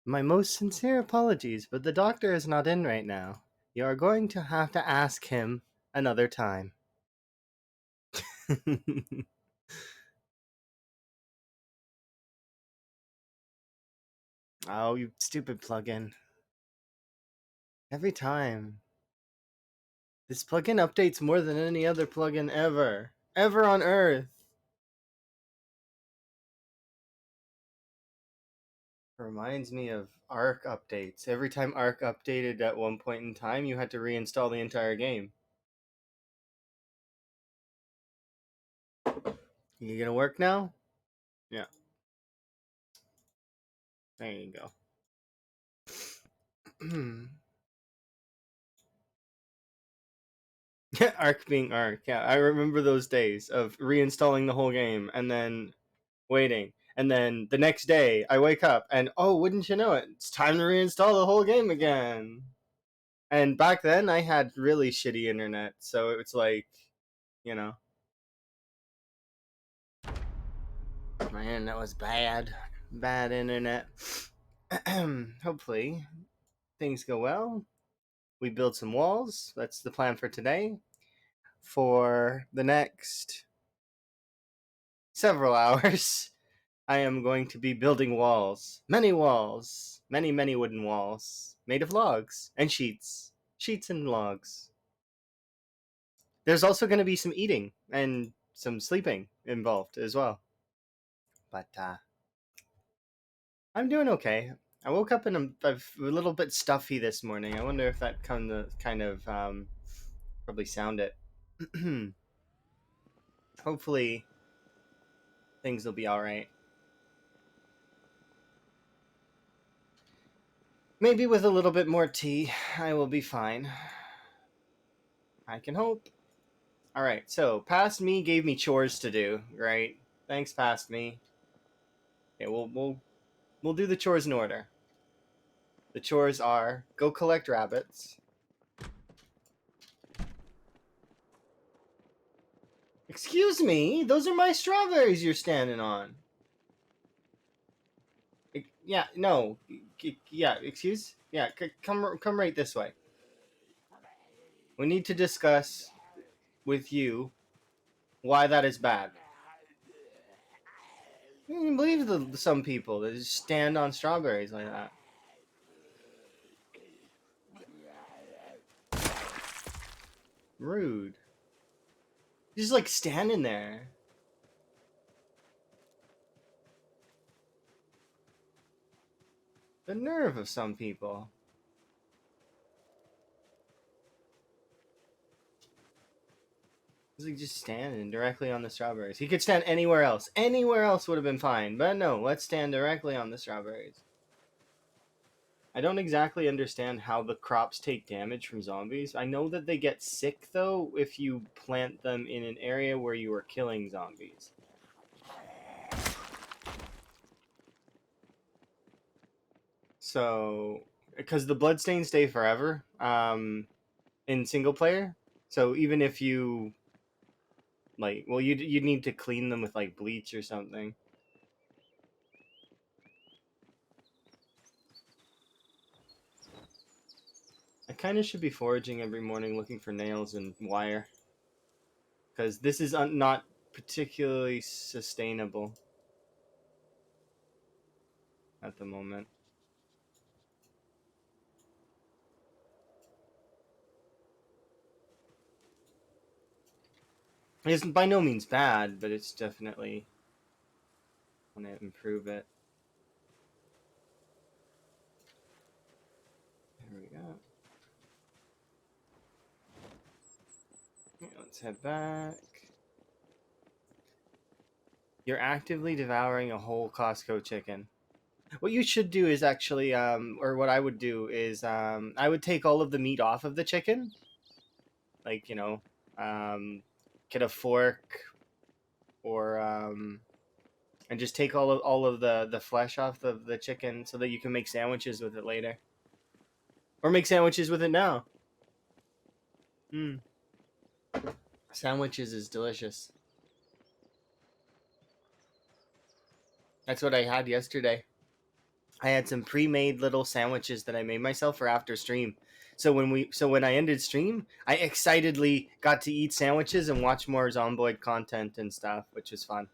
My most sincere apologies, but the doctor is not in right now. You are going to have to ask him another time. Oh, you stupid plugin. Every time. This plugin updates more than any other plugin ever. Ever on Earth. Reminds me of Arc updates. Every time Arc updated at one point in time, you had to reinstall the entire game. You gonna work now? Yeah. There you go. Arc being Arc. Yeah, I remember those days of reinstalling the whole game and then waiting. And then the next day, I wake up and, oh, wouldn't you know it, it's time to reinstall the whole game again. And back then, I had really shitty internet, so it was like, you know, my internet was bad. Bad internet. Hopefully, things go well. We build some walls. That's the plan for today. For the next several hours, I am going to be building walls. Many walls. Many, many wooden walls. Made of logs and sheets. Sheets and logs. There's also going to be some eating and some sleeping involved as well. But I'm doing okay. I woke up and I'm a little bit stuffy this morning. I wonder if that kind of probably sound it. Hopefully things will be all right. Maybe with a little bit more tea, I will be fine. I can hope. All right. So, past me gave me chores to do. Right. Thanks, past me. Okay. We'll do the chores in order. The chores are go collect rabbits. Excuse me. Those are my strawberries you're standing on. Yeah. No. Yeah. Excuse. Yeah. Come right this way. We need to discuss with you why that is bad. You can believe some people that just stand on strawberries like that. Rude. Just like standing there. The nerve of some people. He's like just standing directly on the strawberries. He could stand anywhere else. Anywhere else would have been fine. But no, let's stand directly on the strawberries. I don't exactly understand how the crops take damage from zombies. I know that they get sick, though, if you plant them in an area where you are killing zombies. So, because the bloodstains stay forever in single player. So even if you, like, well, you'd need to clean them with, like, bleach or something. I kind of should be foraging every morning looking for nails and wire. Because this is not particularly sustainable at the moment. It's by no means bad, but it's definitely want to improve it. There we go. Okay, let's head back. You're actively devouring a whole Costco chicken. What you should do is actually, or what I would do is, I would take all of the meat off of the chicken. Like, um, get a fork or, and just take all of the flesh off the chicken so that you can make sandwiches with it later. Or make sandwiches with it now. Mm. Sandwiches is delicious. That's what I had yesterday. I had some pre-made little sandwiches that I made myself for after stream. So when I ended stream, I excitedly got to eat sandwiches and watch more Zomboid content and stuff, which was fun.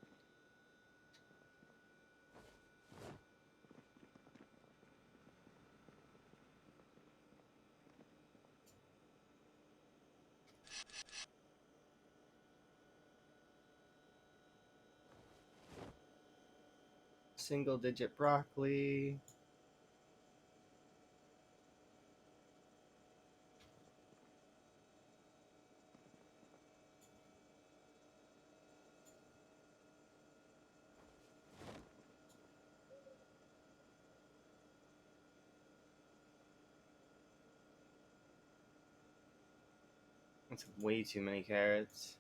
Single digit broccoli. That's way too many carrots.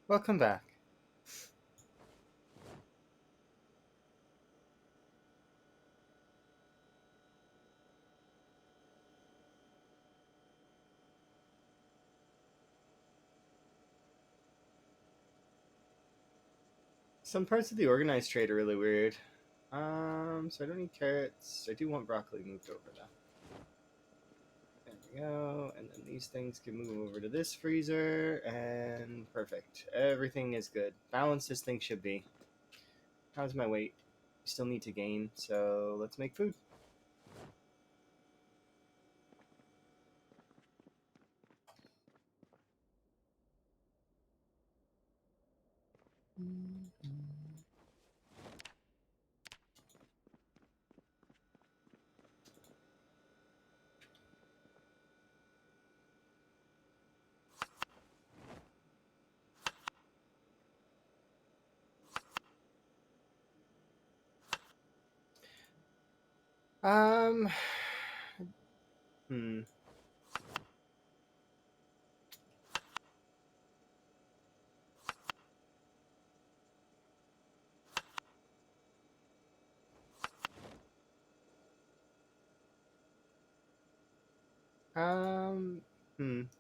Welcome back. Some parts of the organized trade are really weird. So I don't need carrots. I do want broccoli moved over though. There we go. And then these things can move over to this freezer, and perfect. Everything is good. Balanced as things should be. How's my weight? Still need to gain, so let's make food. Um, hmm. Um,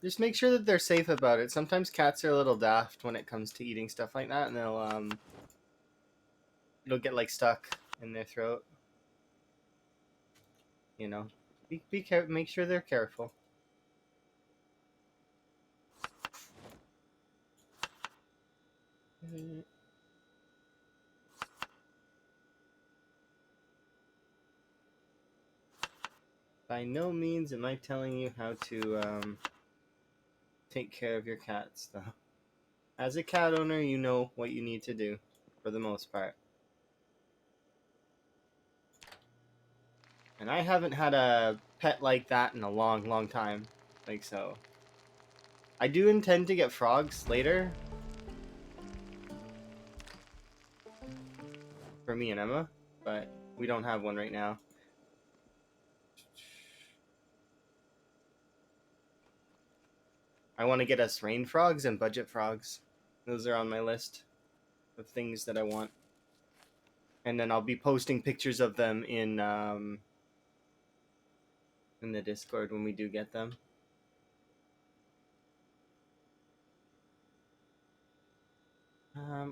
Just make sure that they're safe about it. Sometimes cats are a little daft when it comes to eating stuff like that, and it'll get like stuck in their throat. You know, be careful. Make sure they're careful. By no means am I telling you how to take care of your cats, though. As a cat owner, you know what you need to do, for the most part. And I haven't had a pet like that in a long, long time. Like, so. I do intend to get frogs later. For me and Emma. But we don't have one right now. I want to get us rain frogs and budget frogs. Those are on my list of things that I want. And then I'll be posting pictures of them in the Discord when we do get them.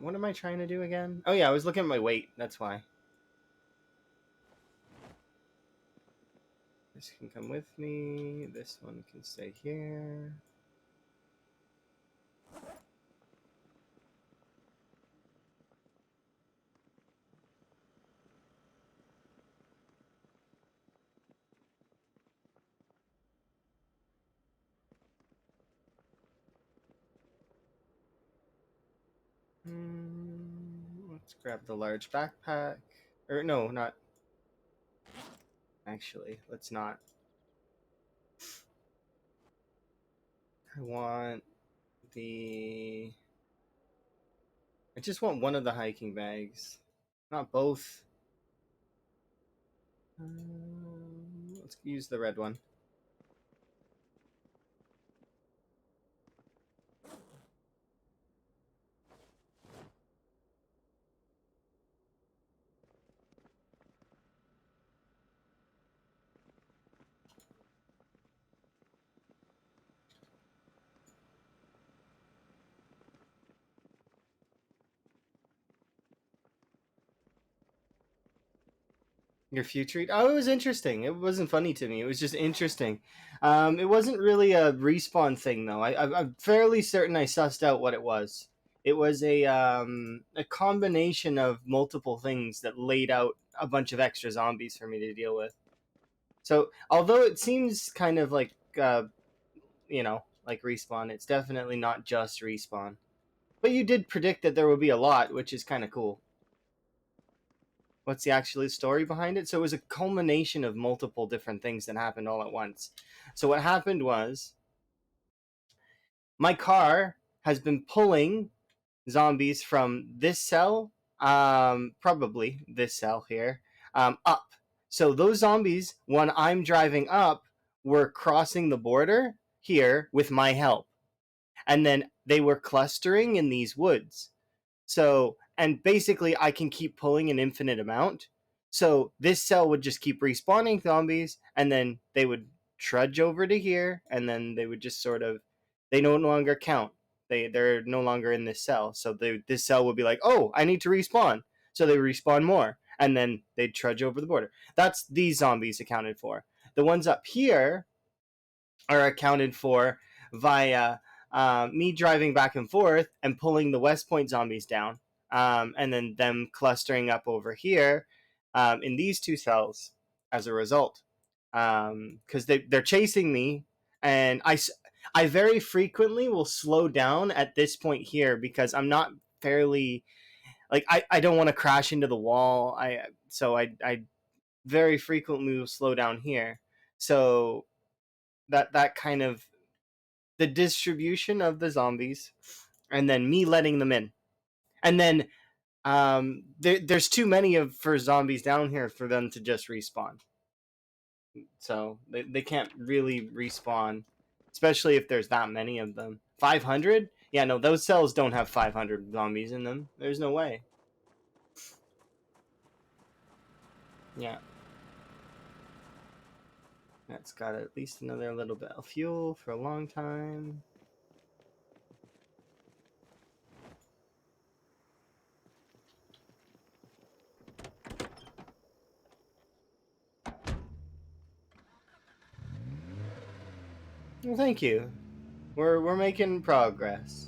What am I trying to do again? Oh yeah, I was looking at my weight. That's why. This can come with me. This one can stay here. Let's grab the large backpack. Or no, not. Actually, let's not. I want the. I just want one of the hiking bags, not both. Let's use the red one. Your future? Oh, it was interesting. It wasn't funny to me. It was just interesting. It wasn't really a respawn thing though. I'm fairly certain I sussed out what it was. It was a combination of multiple things that laid out a bunch of extra zombies for me to deal with. So although it seems kind of like like respawn, it's definitely not just respawn. But you did predict that there would be a lot, which is kind of cool. What's the actual story behind it? So it was a culmination of multiple different things that happened all at once. So what happened was my car has been pulling zombies from this cell, probably this cell here, up. So those zombies, when I'm driving up, were crossing the border here with my help. And then they were clustering in these woods. So, and basically, I can keep pulling an infinite amount. So, this cell would just keep respawning zombies, and then they would trudge over to here, and then they would just sort of, they no longer count. They're no longer in this cell. So, this cell would be like, oh, I need to respawn. So, they respawn more, and then they'd trudge over the border. That's these zombies accounted for. The ones up here are accounted for via me driving back and forth and pulling the West Point zombies down, and then them clustering up over here in these two cells as a result. Because they're chasing me, and I very frequently will slow down at this point here because I'm not fairly like I don't want to crash into the wall. I very frequently will slow down here. So that kind of the distribution of the zombies, and then me letting them in, and then there's too many of for zombies down here for them to just respawn. So they can't really respawn, especially if there's that many of them. 500? Yeah, no, those cells don't have 500 zombies in them. There's no way. Yeah, that's got at least another little bit of fuel for a long time. Well, thank you. We're making progress.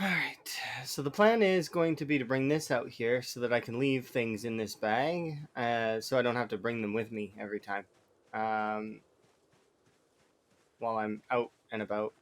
Alright, so the plan is going to be to bring this out here so that I can leave things in this bag, so I don't have to bring them with me every time um, while I'm out and about.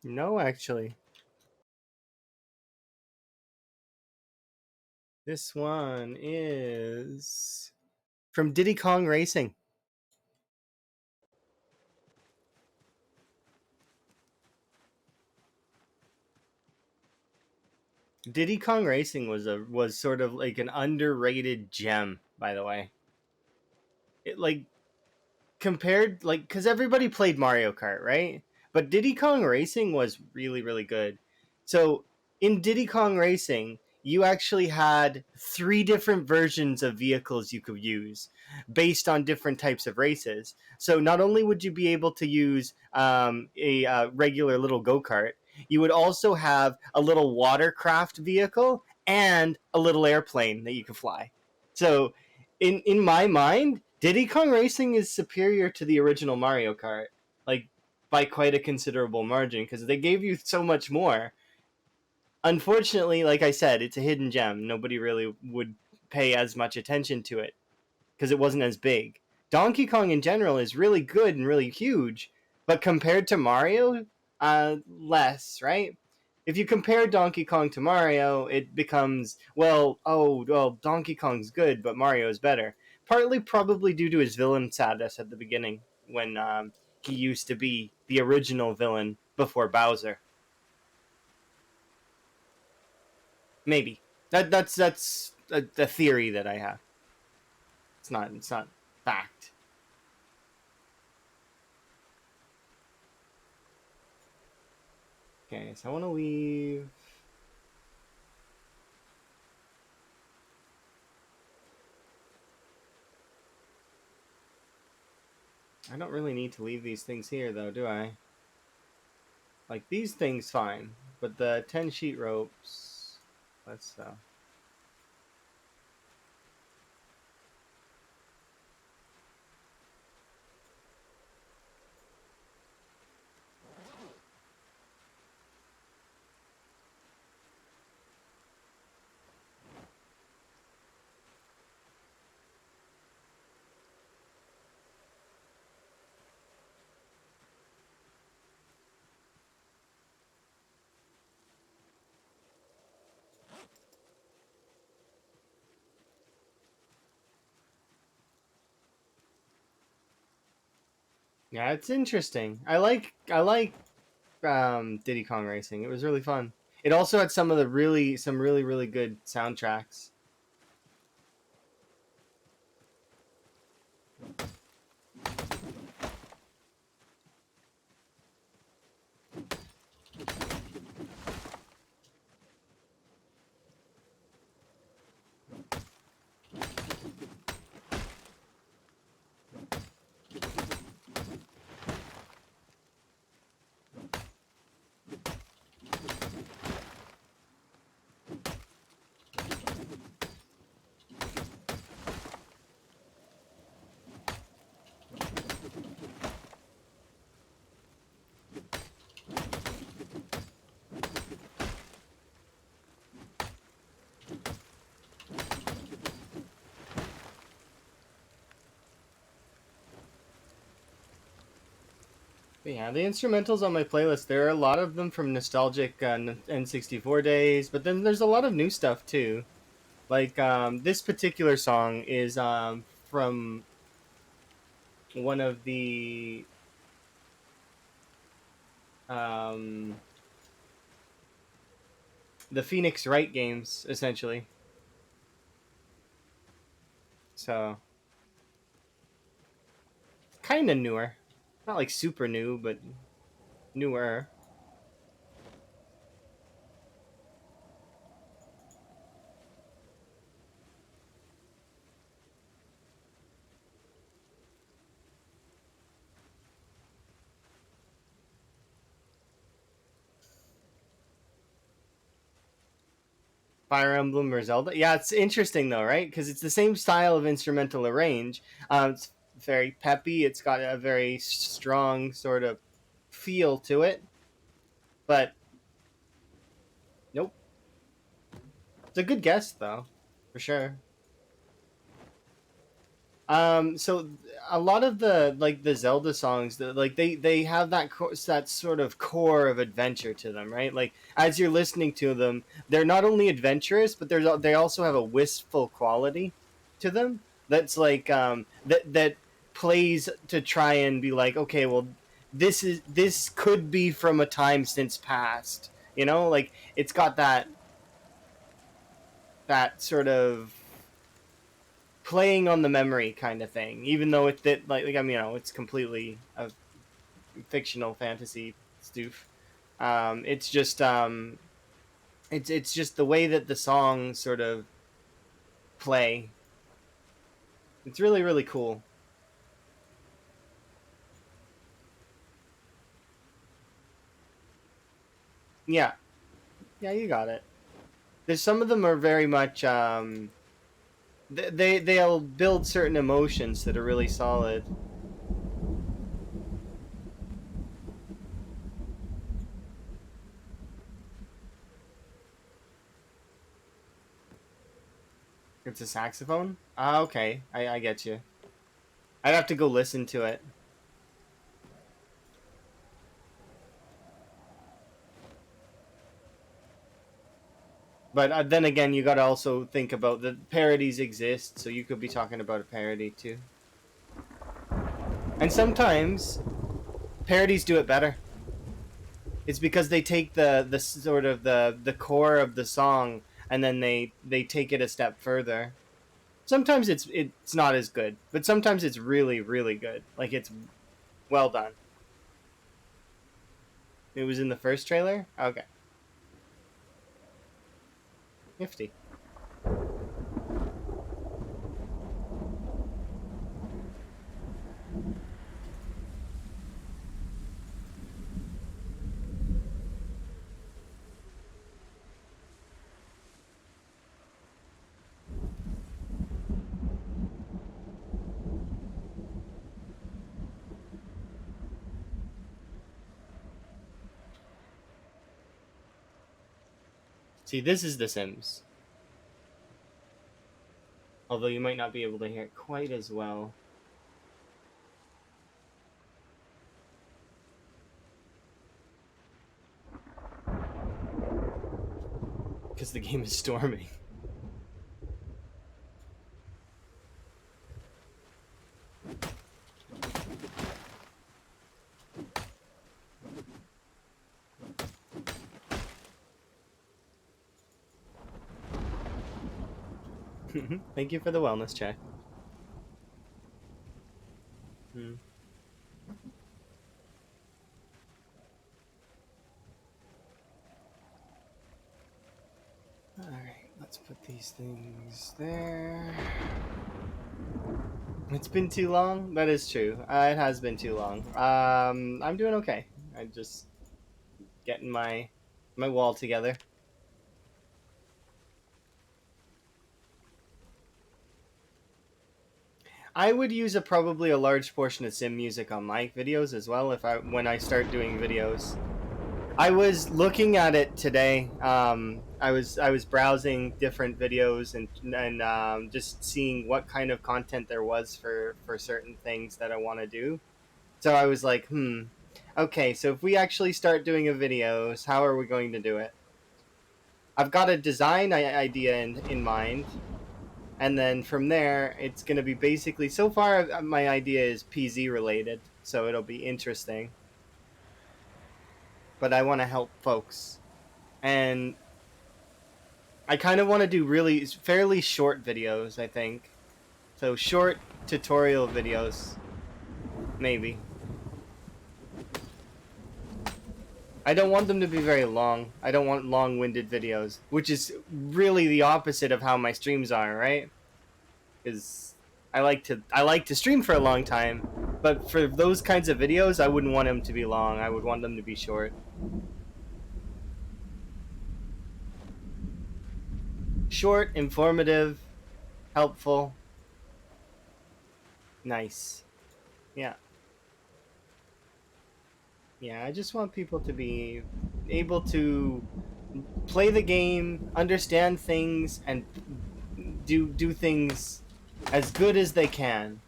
No, actually. This one is from Diddy Kong Racing. Diddy Kong Racing was sort of like an underrated gem, by the way. It like compared like because everybody played Mario Kart, right? But Diddy Kong Racing was really really good. So in Diddy Kong Racing, you actually had three different versions of vehicles you could use based on different types of races. So not only would you be able to use a regular little go kart, you would also have a little watercraft vehicle and a little airplane that you could fly. So in my mind, Diddy Kong Racing is superior to the original Mario Kart, like by quite a considerable margin, because they gave you so much more. Unfortunately, like I said, it's a hidden gem. Nobody really would pay as much attention to it because it wasn't as big. Donkey Kong in general is really good and really huge, but compared to Mario, less, right? If you compare Donkey Kong to Mario, it becomes, well, oh, well, Donkey Kong's good, but Mario is better. Partly probably due to his villain status at the beginning when he used to be the original villain before Bowser. Maybe that's a theory that I have. It's not fact. Okay, so I want to leave. I don't really need to leave these things here, though, do I? Like, these things, fine. But the 10 sheet ropes... Let's, Yeah, it's interesting. I like Diddy Kong Racing. It was really fun. It also had some really really good soundtracks. But yeah, the instrumentals on my playlist, there are a lot of them from nostalgic N64 days, but then there's a lot of new stuff too. Like this particular song is from one of um, the Phoenix Wright games, essentially. So kind of newer, not like super new, but newer. Fire Emblem or Zelda. Yeah, it's interesting though, right? Because it's the same style of instrumental arrange. It's very peppy. It's got a very strong sort of feel to it. But nope, it's a good guess though, for sure. So a lot of the Zelda songs, like they have that sort of core of adventure to them, right? Like as you're listening to them, they're not only adventurous, but they also have a wistful quality to them that's like that plays to try and be like, okay, well, this could be from a time since past, like it's got that. that sort of playing on the memory kind of thing, even though it did like I mean, it's completely a fictional fantasy stoof. It's just it's just the way that the songs sort of play. It's really really cool. Yeah, yeah, you got it. There's some of them are very much they'll build certain emotions that are really solid. It's a saxophone. Ah, okay, I get you. I'd have to go listen to it. But then again, you got to also think about the parodies exist, so you could be talking about a parody too. And sometimes parodies do it better. It's because they take the sort of the core of the song and then they take it a step further. Sometimes it's not as good, but sometimes it's really really good. Like it's well done. It was in the first trailer. Okay, nifty. See, this is The Sims. Although you might not be able to hear it quite as well because the game is storming. Thank you for the wellness check. Hmm. Alright, let's put these things there. It's been too long? That is true. It has been too long. I'm doing okay. I'm just getting my wall together. I would use probably a large portion of sim music on my videos as well if I when I start doing videos. I was looking at it today. I was browsing different videos and just seeing what kind of content there was for certain things that I want to do. So I was like, okay. So if we actually start doing a videos, how are we going to do it? I've got a design idea in mind, and then from there, it's going to be basically. So far, my idea is PZ related, so it'll be interesting. But I want to help folks, and I kind of want to do really fairly short videos, I think. So short tutorial videos, maybe. I don't want them to be very long. I don't want long-winded videos, which is really the opposite of how my streams are, right? Because I like to stream for a long time, but for those kinds of videos, I wouldn't want them to be long. I would want them to be short. Short, informative, helpful, nice. Yeah. Yeah, I just want people to be able to play the game, understand things, and do things as good as they can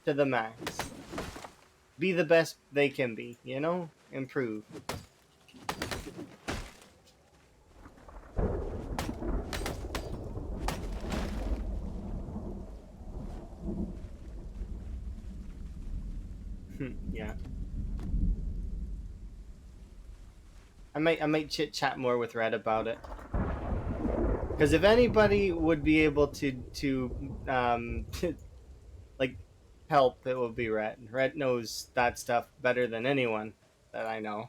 to the max. Be the best they can be, Improve. Yeah. I might chit chat more with Red about it. Because if anybody would be able to like help, it will be Rhett. Rhett knows that stuff better than anyone that I know.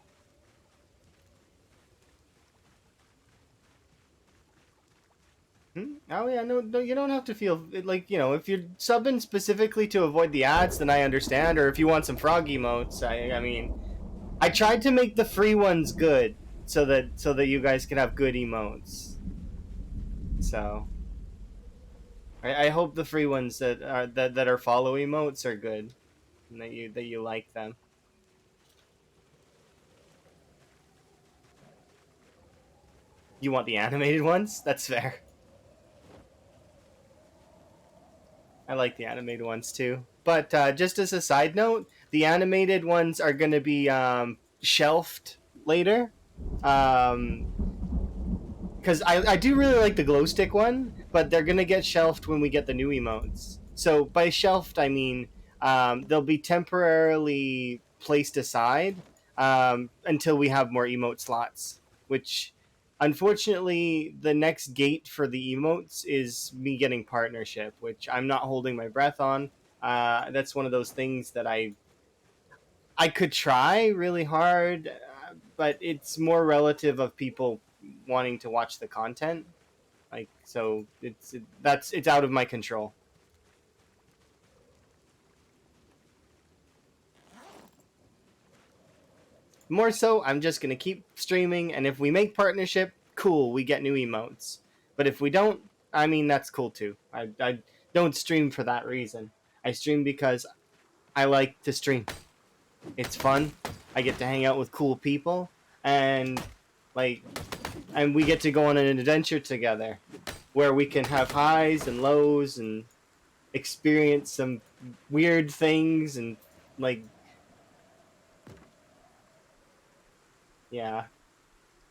Oh yeah, no, no, you don't have to feel like if you're subbing specifically to avoid the ads, then I understand. Or if you want some frog emotes, I mean, I tried to make the free ones good so that you guys can have good emotes. So I hope the free ones that are follow emotes are good and that you like them. You want the animated ones? That's fair. I like the animated ones too. But just as a side note, the animated ones are going to be shelved later. Um, because I do really like the glow stick one, but they're gonna get shelved when we get the new emotes. So by shelved, I mean they'll be temporarily placed aside until we have more emote slots. Which, unfortunately, the next gate for the emotes is me getting partnership, which I'm not holding my breath on. That's one of those things that I could try really hard, but it's more relative of people wanting to watch the content. Like so, it's out of my control. More so, I'm just gonna keep streaming, and if we make partnership, cool, we get new emotes. But if we don't, I mean that's cool too. I don't stream for that reason. I stream because I like to stream. It's fun. I get to hang out with cool people, and like, and we get to go on an adventure together, where we can have highs and lows and experience some weird things and like yeah,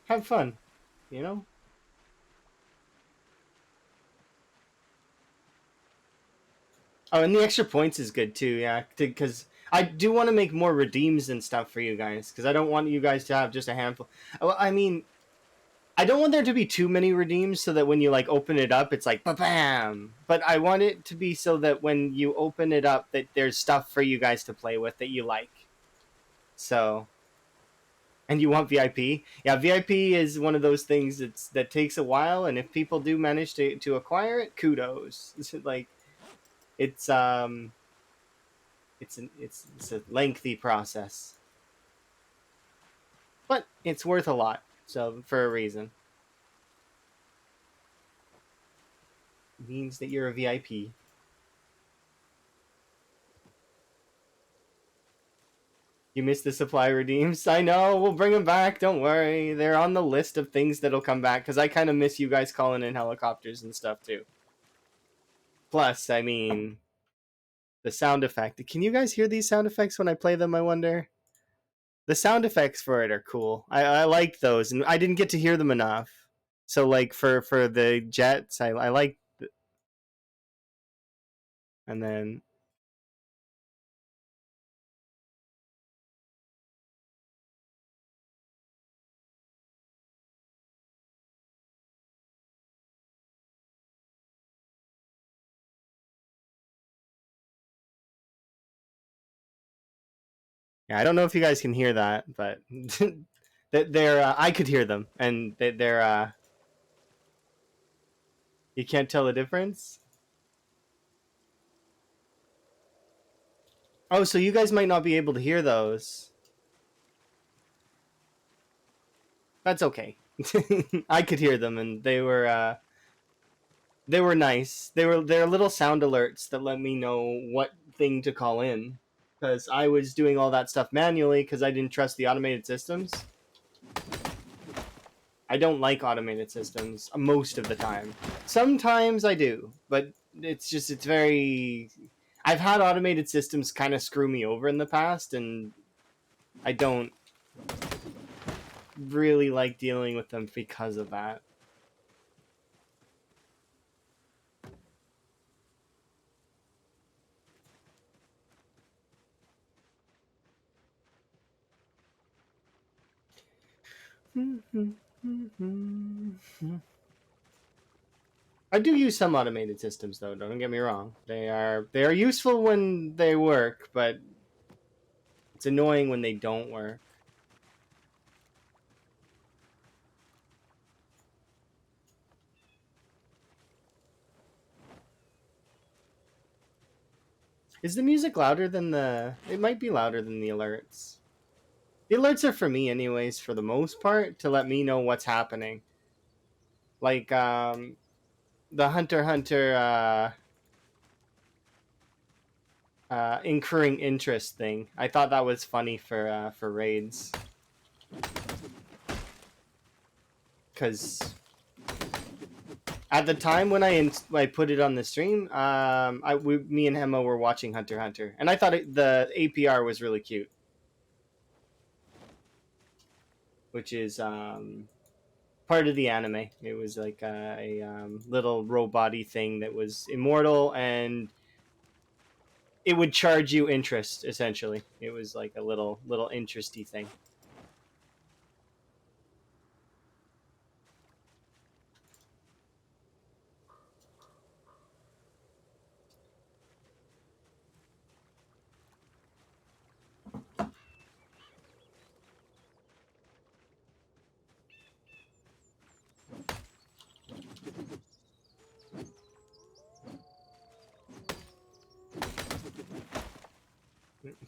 have fun, you know. Oh, and the extra points is good too, yeah, because I do want to make more redeems and stuff for you guys because I don't want you guys to have just a handful. Well, I mean, I don't want there to be too many redeems so that when you like open it up, it's like bam. But I want it to be so that when you open it up, that there's stuff for you guys to play with that you like. So, and you want VIP? Yeah, VIP is one of those things that takes a while, and if people do manage to acquire it, kudos. Like it's it's a lengthy process, but it's worth a lot. So for a reason, it means that you're a VIP. You missed the supply redeems. I know. We'll bring them back. Don't worry. They're on the list of things that'll come back because I kind of miss you guys calling in helicopters and stuff too. Plus, I mean, the sound effect. Can you guys hear these sound effects when I play them? I wonder. The sound effects for it are cool. I like those, and I didn't get to hear them enough. So like for the jets, I like, and then yeah, I don't know if you guys can hear that, but that they're I could hear them, and they're you can't tell the difference. Oh, so you guys might not be able to hear those. That's okay. I could hear them, and they were nice. They're little sound alerts that let me know what thing to call in, because I was doing all that stuff manually because I didn't trust the automated systems. I don't like automated systems most of the time. Sometimes I do, but it's very. I've had automated systems kind of screw me over in the past, and I don't really like dealing with them because of that. I do use some automated systems though. Don't get me wrong. They are useful when they work, but it's annoying when they don't work. Is the music louder than the? It might be louder than the alerts. The alerts are for me, anyways, for the most part, to let me know what's happening. Like the Hunter x Hunter incurring interest thing. I thought that was funny for raids, because at the time when I put it on the stream, me and Emma were watching Hunter x Hunter, and I thought the APR was really cute, which is part of the anime. It was like a little robot-y thing that was immortal, and it would charge you interest. Essentially, it was like a little interesty thing.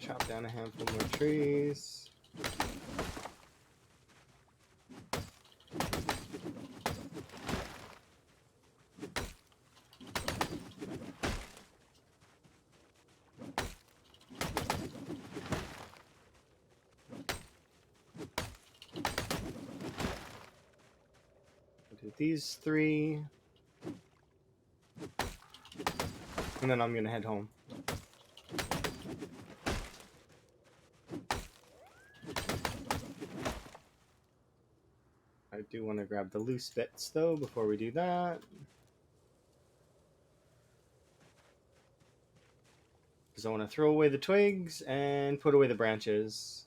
Chop down a handful more trees. Do these three, and then I'm gonna head home. I do want to grab the loose bits though before we do that, because I want to throw away the twigs and put away the branches.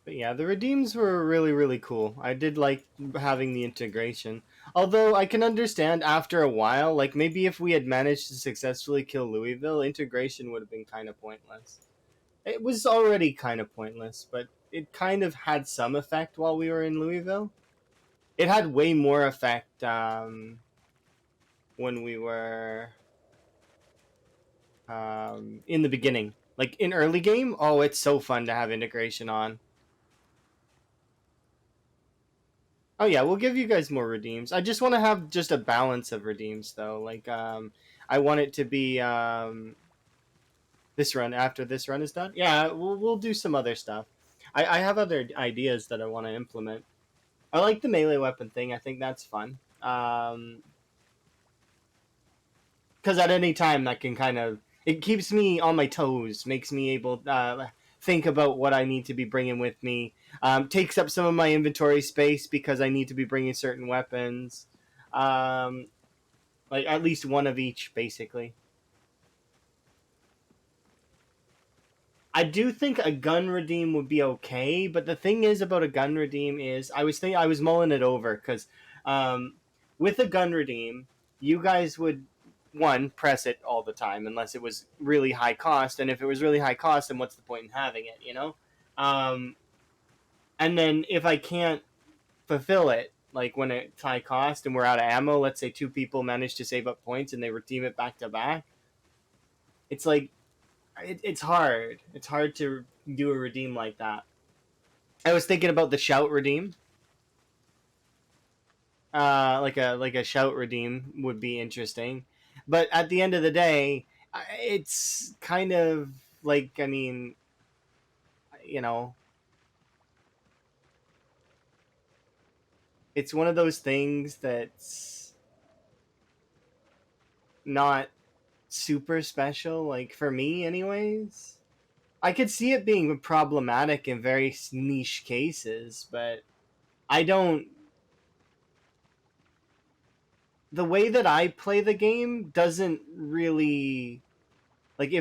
But yeah, the redeems were really cool. I did like having the integration. Although I can understand after a while, like maybe if we had managed to successfully kill Louisville, integration would have been kind of pointless. It was already kind of pointless, but it kind of had some effect while we were in Louisville. It had way more effect when we were in the beginning. Like in early game, oh, it's so fun to have integration on. Oh yeah, we'll give you guys more redeems. I just want to have just a balance of redeems though. Like I want it to be this run after this run is done. Yeah, we'll do some other stuff. I have other ideas that I want to implement. I like the melee weapon thing. I think that's fun. Because at any time that can kind of, it keeps me on my toes, makes me able think about what I need to be bringing with me. Takes up some of my inventory space because I need to be bringing certain weapons, um, like at least one of each, basically. I do think a gun redeem would be okay, but the thing is about a gun redeem is I was mulling it over because um, with a gun redeem, you guys would one press it all the time unless it was really high cost, and if it was really high cost, then what's the point in having it, you know? Um, and then if I can't fulfill it, like when it's high cost and we're out of ammo, let's say two people manage to save up points and they redeem it back to back, it's like it's hard. It's hard to do a redeem like that. I was thinking about the shout redeem. Like a shout redeem would be interesting, but at the end of the day, it's kind of like I mean, you know, it's one of those things that's not super special. Like for me, anyways. I could see it being problematic in very niche cases, but I don't the way that I play the game doesn't really like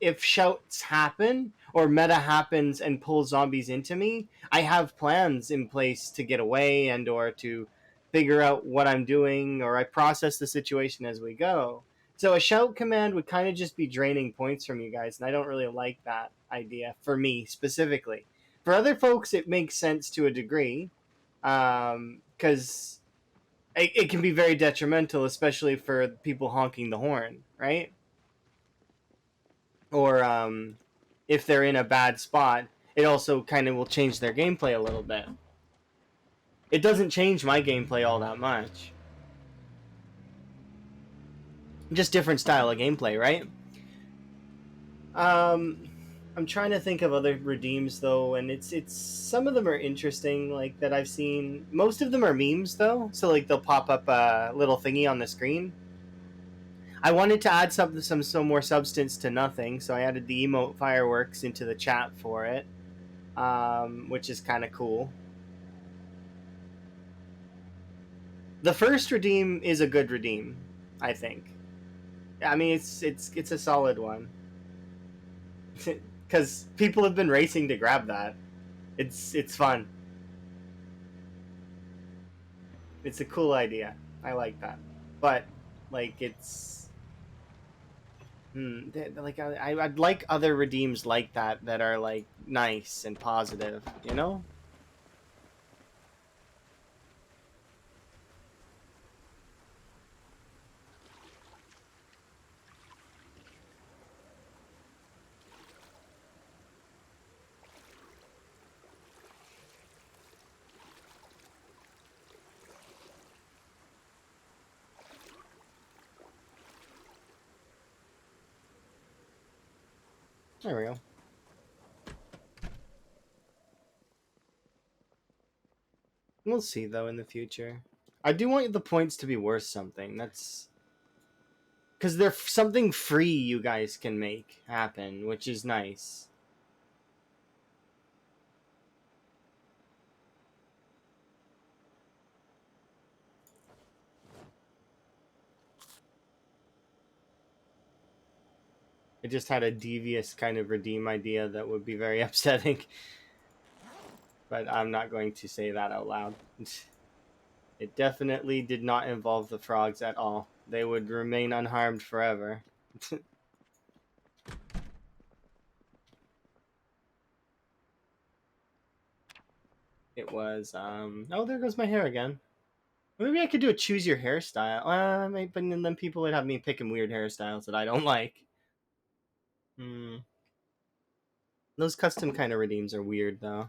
if shouts happen or meta happens and pulls zombies into me, I have plans in place to get away and or to figure out what I'm doing, or I process the situation as we go. So a shout command would kind of just be draining points from you guys, and I don't really like that idea for me specifically. For other folks, it makes sense to a degree, because it can be very detrimental, especially for people honking the horn, right? Or if they're in a bad spot, it also kind of will change their gameplay a little bit. It doesn't change my gameplay all that much. Just different style of gameplay, right? Um, I'm trying to think of other redeems though, and it's some of them are interesting, like that I've seen. Most of them are memes though, so like they'll pop up a little thingy on the screen. I wanted to add some more substance to nothing, so I added the emote fireworks into the chat for it, which is kind of cool. The first redeem is a good redeem, I think. I mean, it's a solid one because people have been racing to grab that. It's fun. It's a cool idea. I like that, but like it's like I'd like other redeems like that are like nice and positive. You know. There we go. We'll see though in the future. I do want the points to be worth something. That's because they're something free you guys can make happen, which is nice. I just had a devious kind of redeem idea that would be very upsetting, but I'm not going to say that out loud. It definitely did not involve the frogs at all. They would remain unharmed forever. It was oh, there goes my hair again. Maybe I could do a choose your hairstyle. But then people would have me picking weird hairstyles that I don't like. Hmm. Those custom kind of redeems are weird though.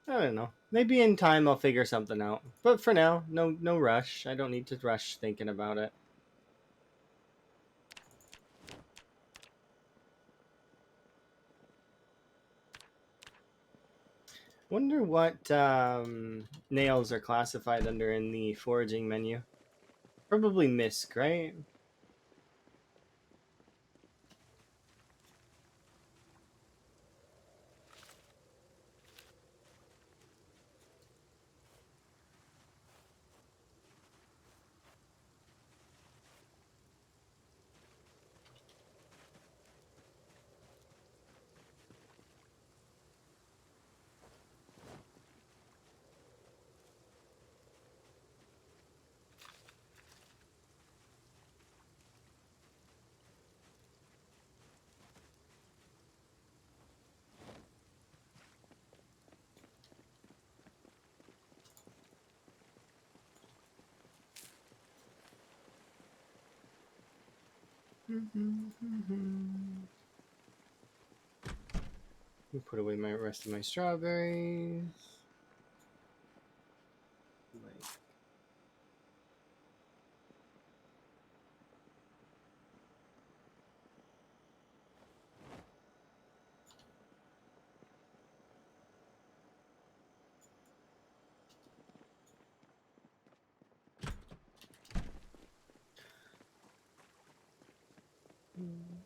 I don't know. Maybe in time I'll figure something out. But for now, no rush. I don't need to rush thinking about it. Wonder what nails are classified under in the foraging menu. Probably misc, right? Let me put away my rest of my strawberries.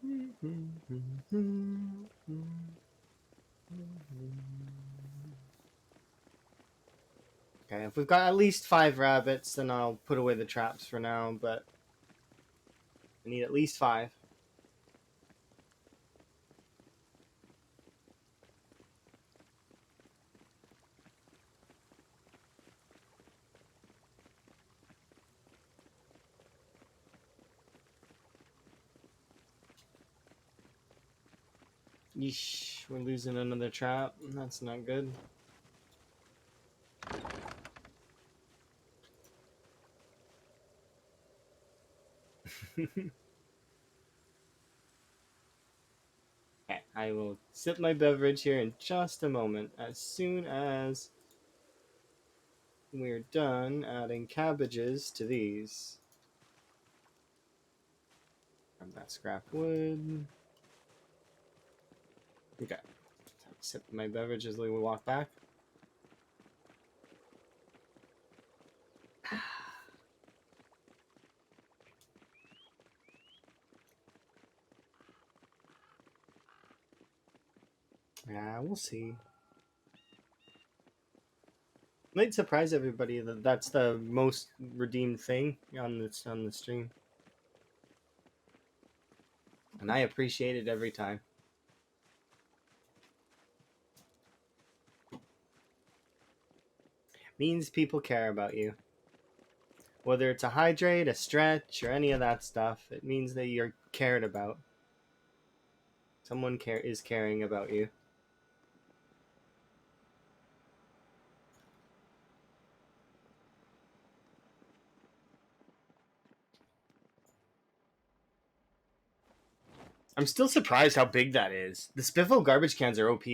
Okay, if we've got at least 5 rabbits, then I'll put away the traps for now, but I need at least 5. Yeesh, we're losing another trap. That's not good. Okay, I will sip my beverage here in just a moment. As soon as we're done adding cabbages to these. Grab that scrap wood. Okay. Sip my beverage as we walk back. Yeah, we'll see. Might surprise everybody that that's the most redeemed thing on the stream, and I appreciate it every time. Means people care about you. Whether it's a hydrate, a stretch, or any of that stuff, it means that you're cared about. Someone is caring about you. I'm still surprised how big that is. The Spiffle garbage cans are OP.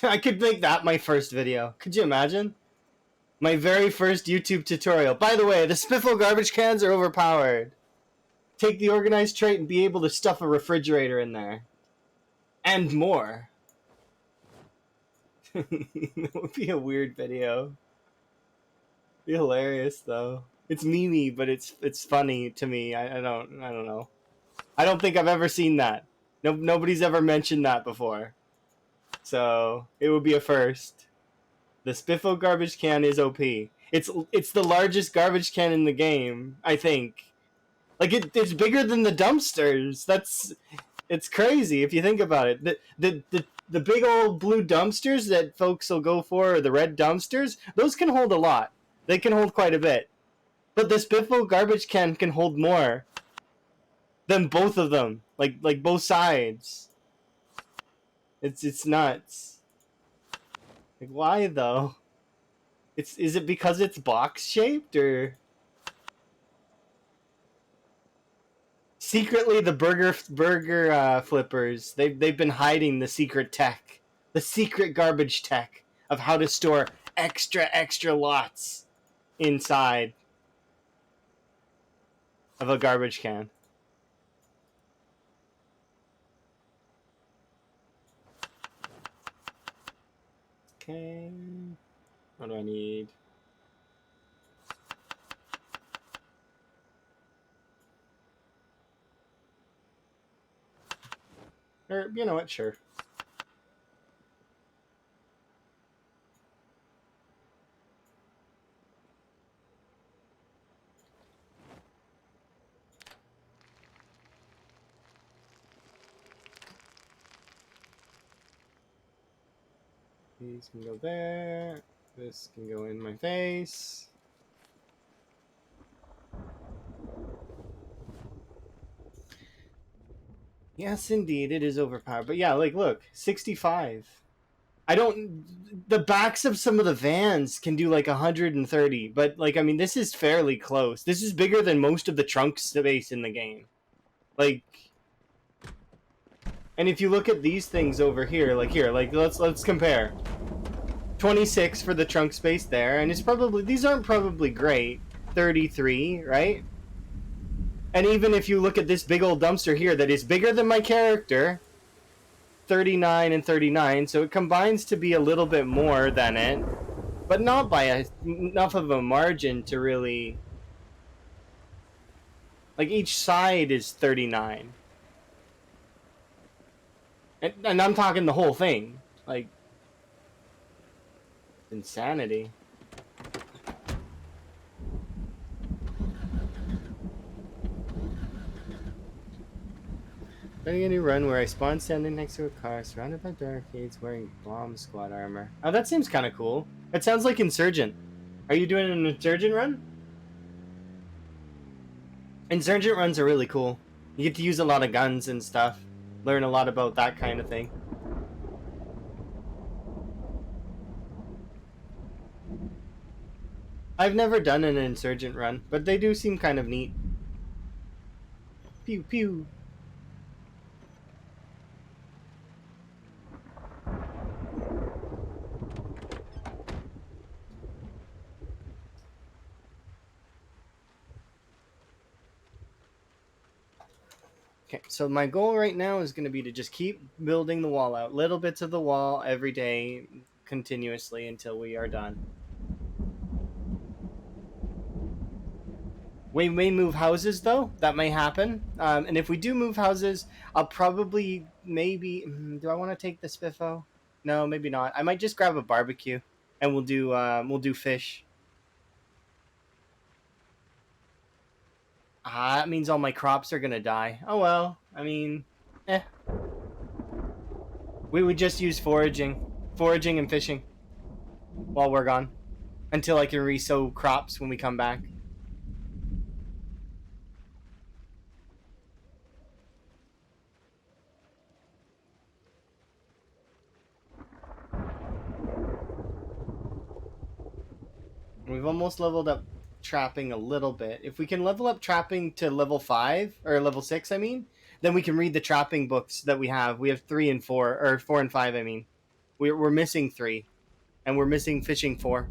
I could make that my first video. Could you imagine? My very first YouTube tutorial. By the way, the Spiffle garbage cans are overpowered. Take the organized trait and be able to stuff a refrigerator in there. And more. That would be a weird video. Be hilarious though. It's memey, but it's funny to me. I don't know. I don't think I've ever seen that. Nobody's ever mentioned that before. So it would be a first. The Spiffo garbage can is OP. It's the largest garbage can in the game, I think. Like it's bigger than the dumpsters. It's crazy if you think about it. The big old blue dumpsters that folks will go for, or the red dumpsters, those can hold a lot. They can hold quite a bit. But the Spiffo garbage can hold more than both of them. Like both sides. It's nuts. Like why though? Is it because it's box shaped or secretly the burger flippers they've been hiding the secret tech, the secret garbage tech of how to store extra lots inside of a garbage can. Okay, what do I need? Or you know what? Sure. These can go there. This can go in my face. Yes, indeed, it is overpowered. But yeah, like, look, 65. The backs of some of the vans can do like 130, but like, I mean, this is fairly close. This is bigger than most of the trunk space in the game. Like, and if you look at these things over here, like let's compare. 26 for the trunk space there, and these aren't probably great. 33, right? And even if you look at this big old dumpster here that is bigger than my character, 39 and 39, so it combines to be a little bit more than it, but not by enough of a margin to really... Like, each side is 39. And I'm talking the whole thing. Like, insanity. Starting a new run where I spawn standing next to a car surrounded by barricades wearing bomb squad armor. Oh, that seems kind of cool. It sounds like Insurgent. Are you doing an Insurgent run? Insurgent runs are really cool. You get to use a lot of guns and stuff. Learn a lot about that kind of thing. I've never done an Insurgent run, but they do seem kind of neat. Pew pew. Okay, so my goal right now is going to be to just keep building the wall out. Little bits of the wall every day, continuously, until we are done. We may move houses, though. That may happen. And if we do move houses, I'll probably, maybe... Do I want to take the Spiffo? No, maybe not. I might just grab a barbecue, and we'll do fish. Ah, that means all my crops are gonna die. Oh well. I mean, eh. We would just use foraging and fishing while we're gone, until I can resow crops when we come back. We've almost leveled up trapping a little bit. If we can level up trapping to level 5 or level 6, I mean, then we can read the trapping books that we have. We have 3 and 4, or 4 and 5. I mean, we're missing 3, and we're missing fishing 4.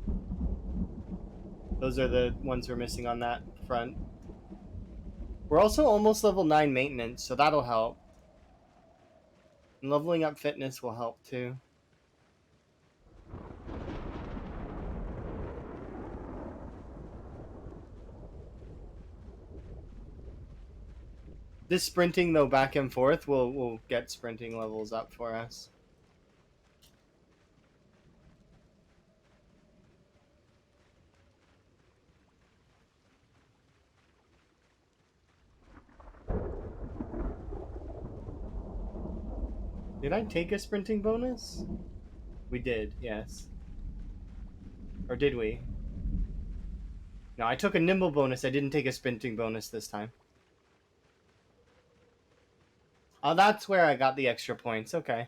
Those are the ones we're missing on that front. We're also almost level 9 maintenance, so that'll help. And leveling up fitness will help too. This sprinting, though, back and forth will get sprinting levels up for us. Did I take a sprinting bonus? We did, yes. Or did we? No, I took a nimble bonus. I didn't take a sprinting bonus this time. Oh, that's where I got the extra points. Okay.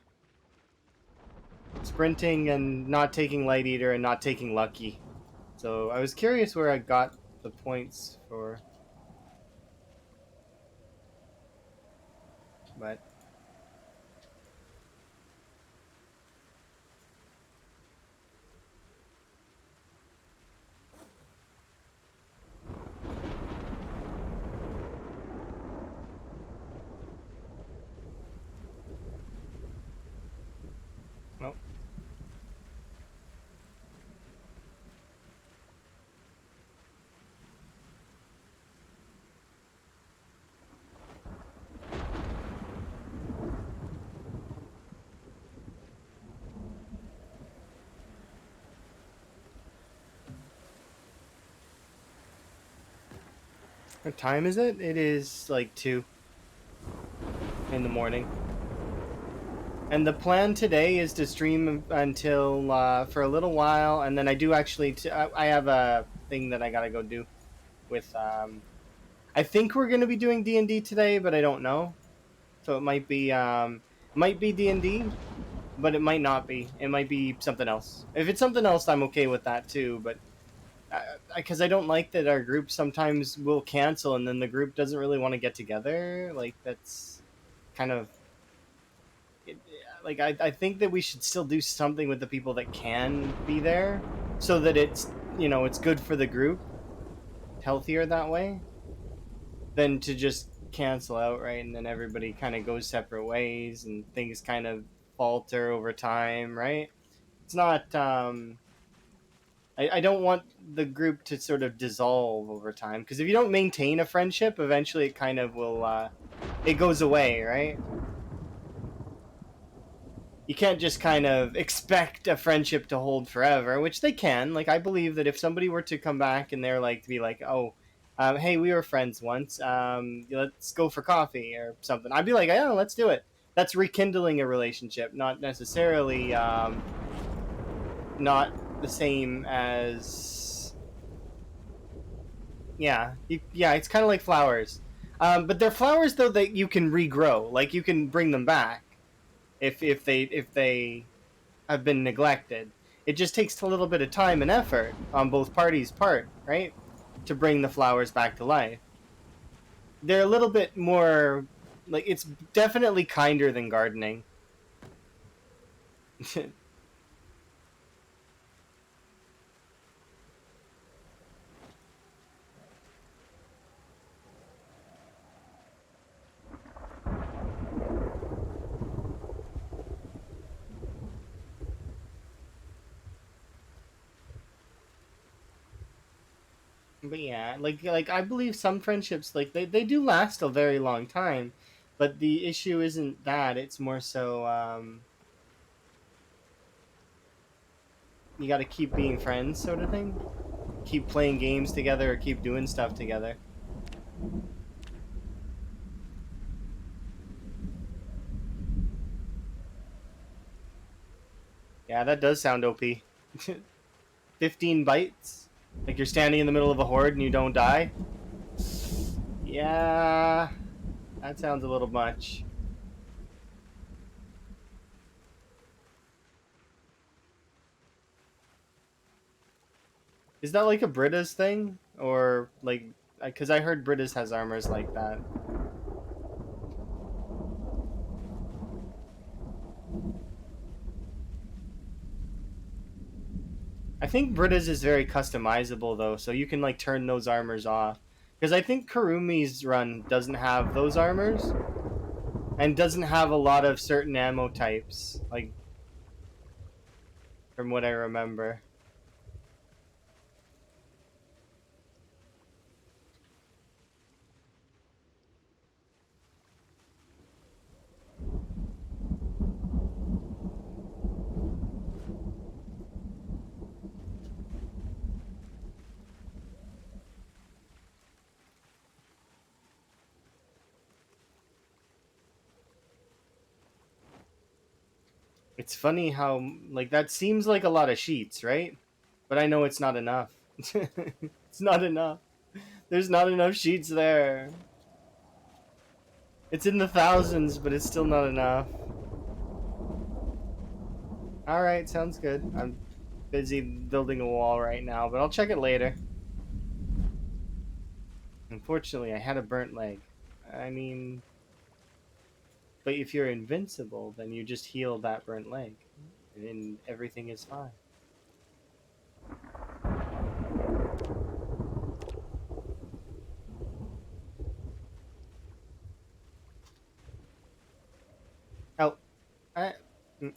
Sprinting and not taking Light Eater and not taking Lucky. So I was curious where I got the points for. But nope. What time is it? It is like 2 in the morning. And the plan today is to stream until for a little while, and then I do actually. I have a thing that I gotta go do with. I think we're gonna be doing D&D today, but I don't know. So it might be D&D, but it might not be. It might be something else. If it's something else, I'm okay with that too. But because I don't like that our group sometimes will cancel, and then the group doesn't really want to get together. Like that's kind of. Like I think that we should still do something with the people that can be there, so that it's it's good for the group, healthier that way, than to just cancel out, right? And then everybody kind of goes separate ways, and things kind of falter over time, right? It's not. I don't want the group to sort of dissolve over time, because if you don't maintain a friendship, eventually it kind of will. It goes away, right? you can't just kind of expect a friendship to hold forever, which they can. Like, I believe that if somebody were to come back and they're like to be like, oh, hey, we were friends once, let's go for coffee or something, I'd be like, yeah, let's do it. That's rekindling a relationship, not necessarily not the same as, yeah, it's kind of like flowers. But they're flowers though that you can regrow. Like, you can bring them back if they have been neglected. It just takes a little bit of time and effort on both parties' part, right? To bring the flowers back to life. They're a little bit more, like, it's definitely kinder than gardening. But yeah, like I believe some friendships, like, they do last a very long time, but the issue isn't that. It's more so you got to keep being friends, sort of thing. Keep playing games together or keep doing stuff together. Yeah, that does sound OP. 15 bites? Like, you're standing in the middle of a horde and you don't die? Yeah, that sounds a little much. Is that like a Brita's thing? Or, like, because I heard Brita's has armors like that. I think Brita's is very customizable, though, so you can, like, turn those armors off. Because I think Karumi's run doesn't have those armors, and doesn't have a lot of certain ammo types, like, from what I remember. It's funny how, like, that seems like a lot of sheets, right? But I know it's not enough. It's not enough. There's not enough sheets there. It's in the thousands, but it's still not enough. Alright, sounds good. I'm busy building a wall right now, but I'll check it later. Unfortunately, I had a burnt leg. I mean, but if you're invincible, then you just heal that burnt leg, and then everything is fine. Oh, I. mm,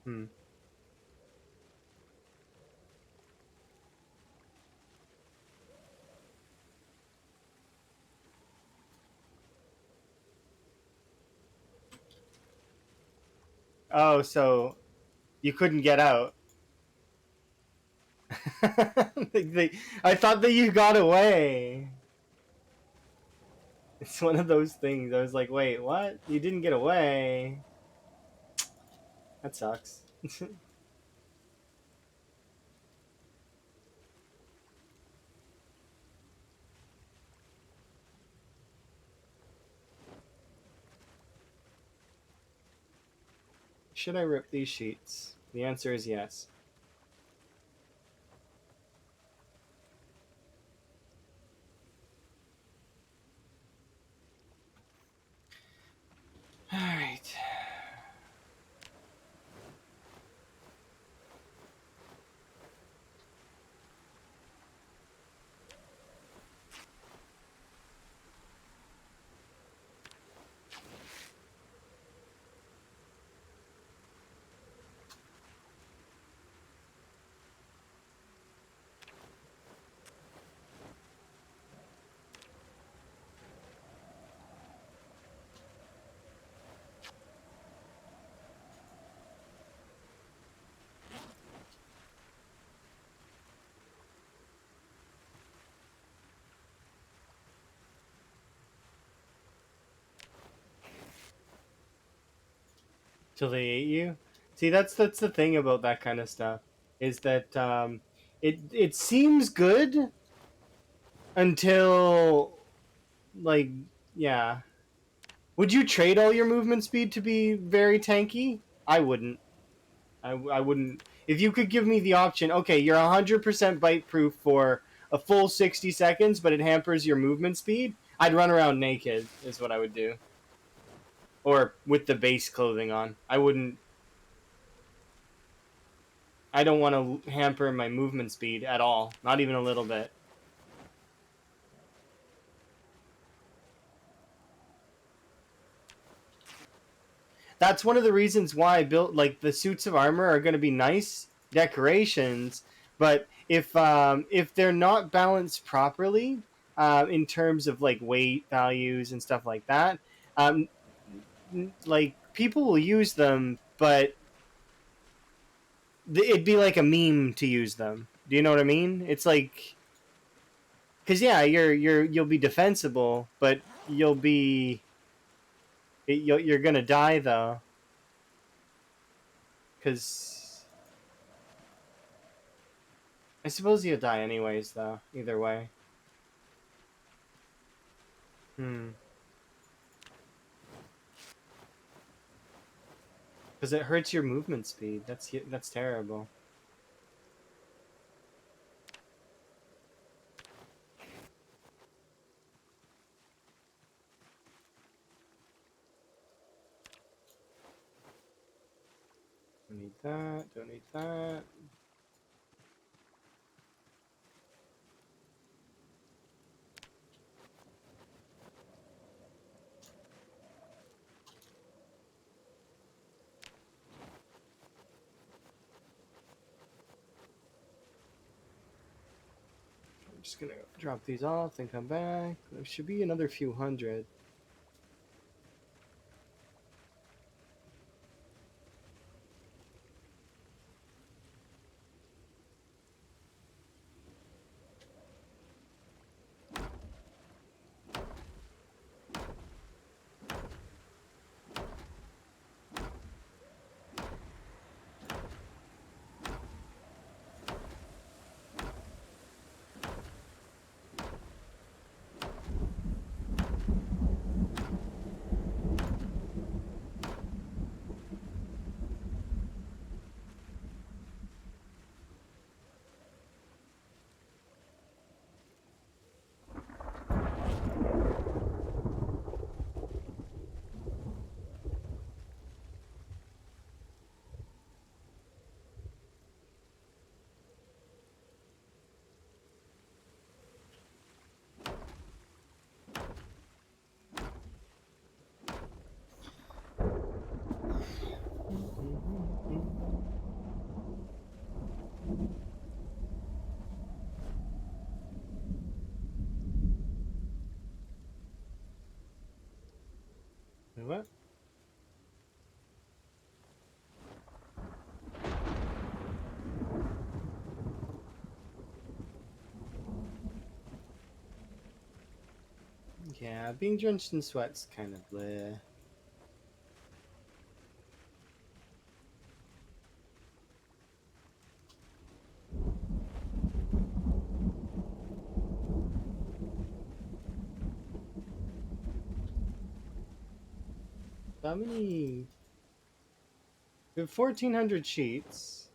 Hmm. Oh, so you couldn't get out. I thought that you got away. It's one of those things. I was like, wait, what? You didn't get away. That sucks. Should I rip these sheets? The answer is yes. Alright. till they ate you. See, that's the thing about that kind of stuff is that it seems good until like yeah. Would you trade all your movement speed to be very tanky? I wouldn't. I wouldn't. If you could give me the option, okay, you're 100% bite proof for a full 60 seconds, but it hampers your movement speed, I'd run around naked, is what I would do. Or with the base clothing on. I wouldn't. I don't want to hamper my movement speed at all. Not even a little bit. That's one of the reasons why I built like the suits of armor are going to be nice decorations, but if they're not balanced properly in terms of like weight values and stuff like that, um, like people will use them, but it'd be like a meme to use them. Do you know what I mean? It's like because yeah, you'll be defensible, but you're gonna die though because I suppose you'll die anyways, though. Either way. Hmm. Because it hurts your movement speed. That's terrible. Don't need that. Don't need that. I'm just gonna drop these off and come back. There should be another few hundred. What? Yeah, being drenched in sweat's kind of bleh. How many? We have 1,400 sheets.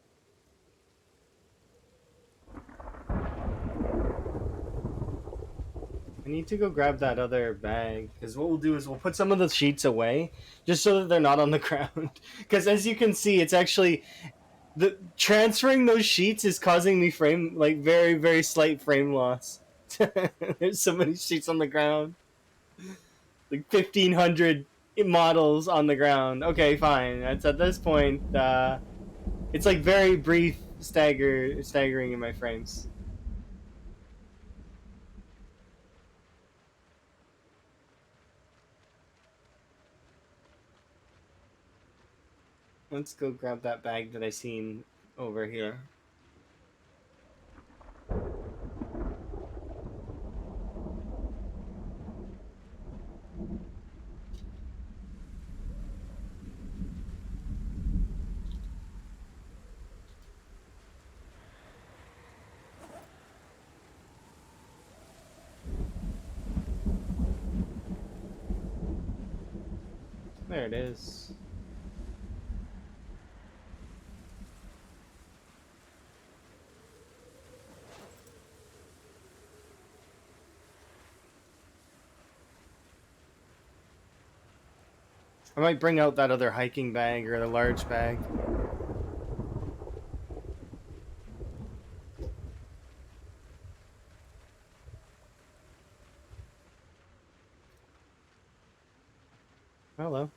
I need to go grab that other bag because what we'll do is we'll put some of the sheets away just so that they're not on the ground. Because as you can see, it's actually the transferring those sheets is causing me frame like very slight frame loss. There's so many sheets on the ground, like 1,500 models on the ground. Okay, fine. That's at this point. It's like very brief staggering in my frames. Let's go grab that bag that I seen over here. There it is. I might bring out that other hiking bag or the large bag. Hello.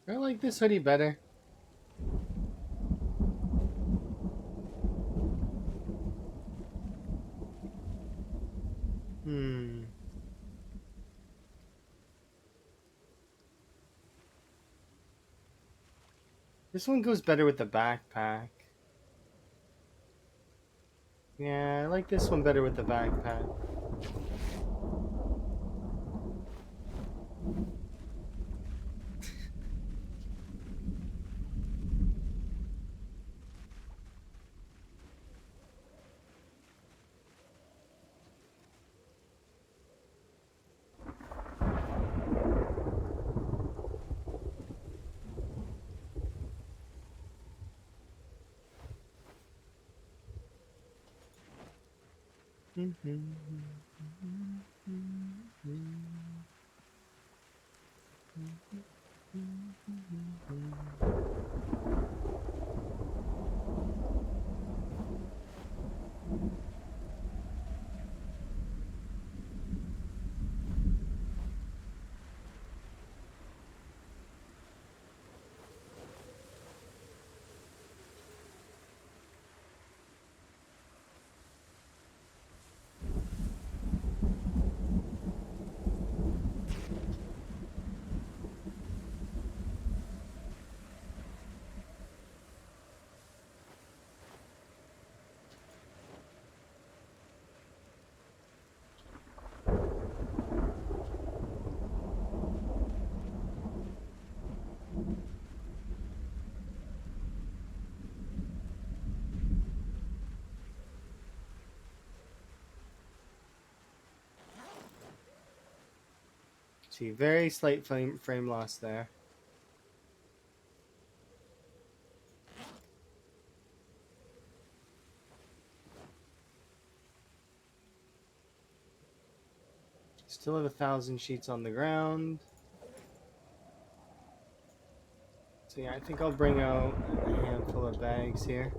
I like this hoodie better. Hmm. This one goes better with the backpack. Yeah, I like this one better with the backpack. See, very slight frame loss there. Still have 1,000 sheets on the ground. So yeah, I think I'll bring out a handful of bags here.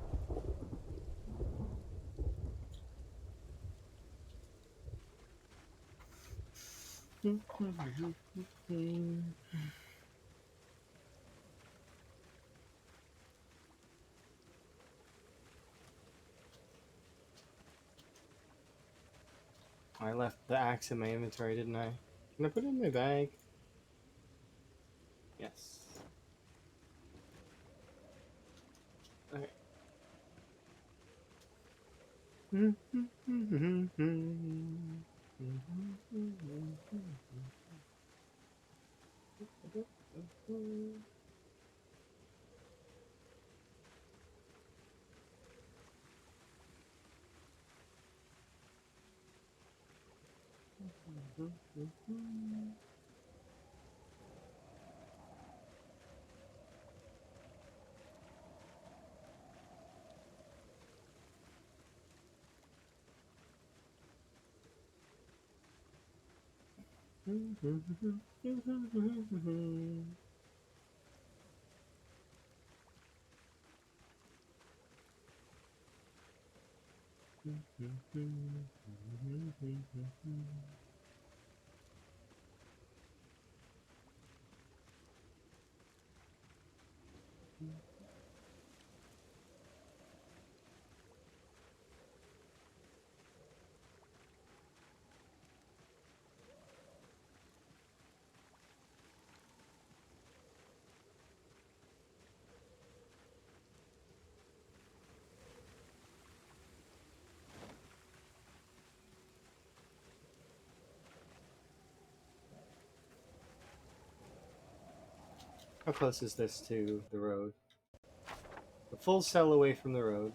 I left the axe in my inventory, didn't I? Can I put it in my bag? Yes. Okay. How close is this to the road? A full cell away from the road.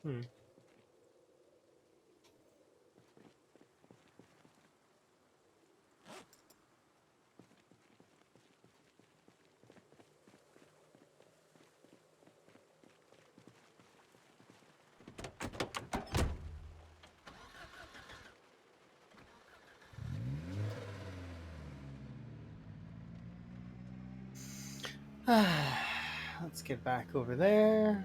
Hmm. Let's get back over there.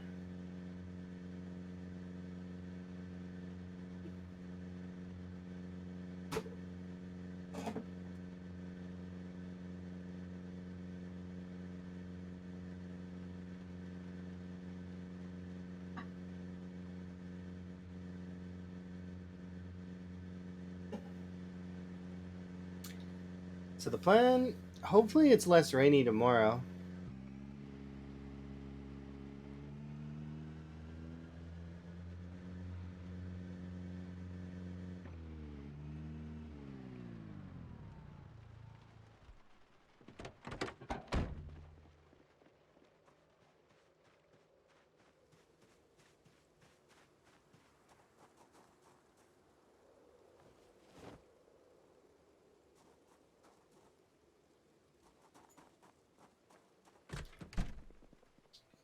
So the plan, hopefully it's less rainy tomorrow.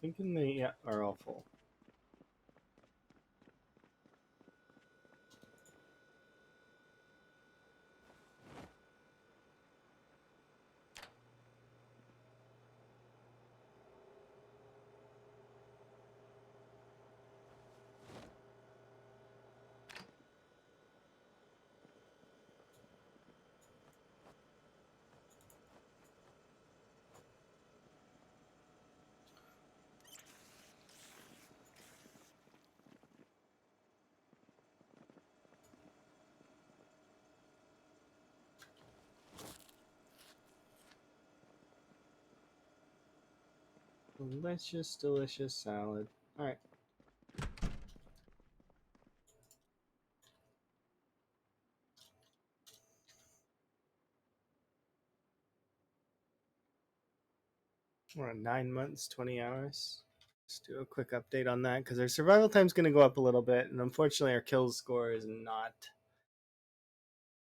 Thinking they are all full. Delicious, delicious salad. All right. We're on 9 months, 20 hours. Let's do a quick update on that because our survival time's going to go up a little bit, and unfortunately, our kill score is not.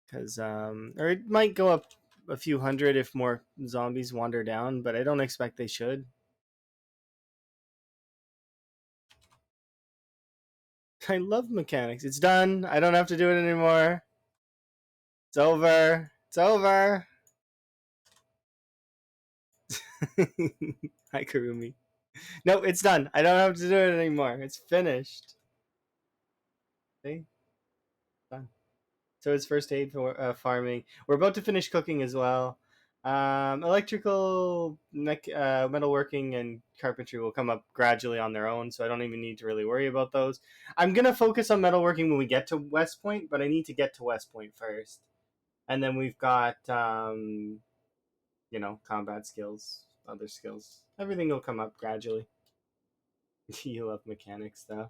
Because or it might go up a few hundred if more zombies wander down, but I don't expect they should. I love mechanics. It's done. I don't have to do it anymore. It's over. It's over. Hi, Karumi. No, it's done. I don't have to do it anymore. It's finished. See? Done. So it's first aid for farming. We're about to finish cooking as well. Electrical, metalworking, and carpentry will come up gradually on their own, so I don't even need to really worry about those. I'm gonna focus on metalworking when we get to West Point, but I need to get to West Point first, and then we've got combat skills, other skills. Everything will come up gradually. You love mechanics, though.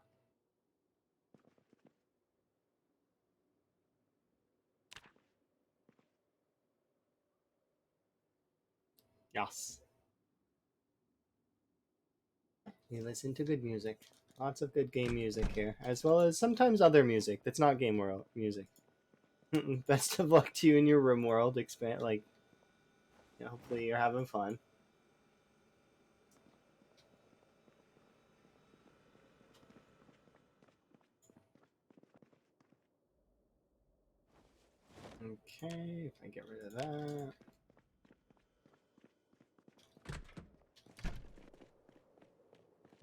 Yes. You listen to good music. Lots of good game music here, as well as sometimes other music that's not game world music. Best of luck to you in your room world. Expand, hopefully you're having fun. Okay, if I get rid of that.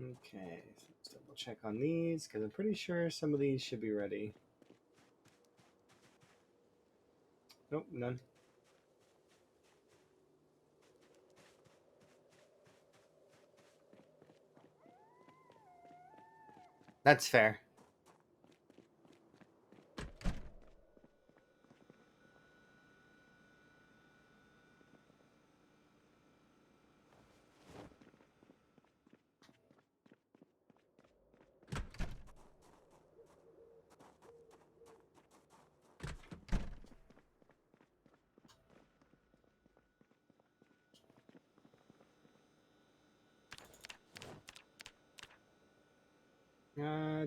Okay, so let's double check on these because I'm pretty sure some of these should be ready. Nope, none. That's fair.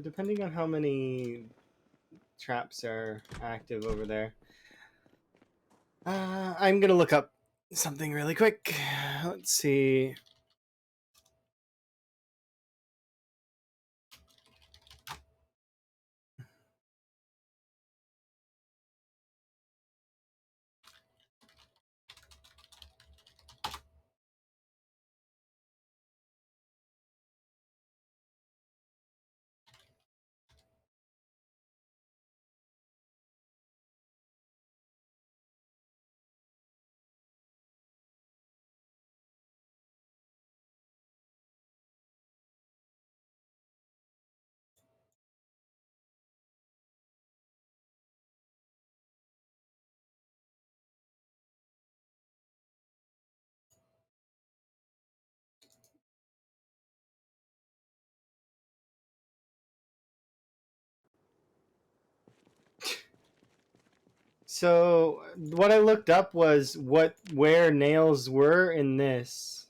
Depending on how many traps are active over there. I'm gonna look up something really quick. Let's see. So what I looked up was where nails were in this.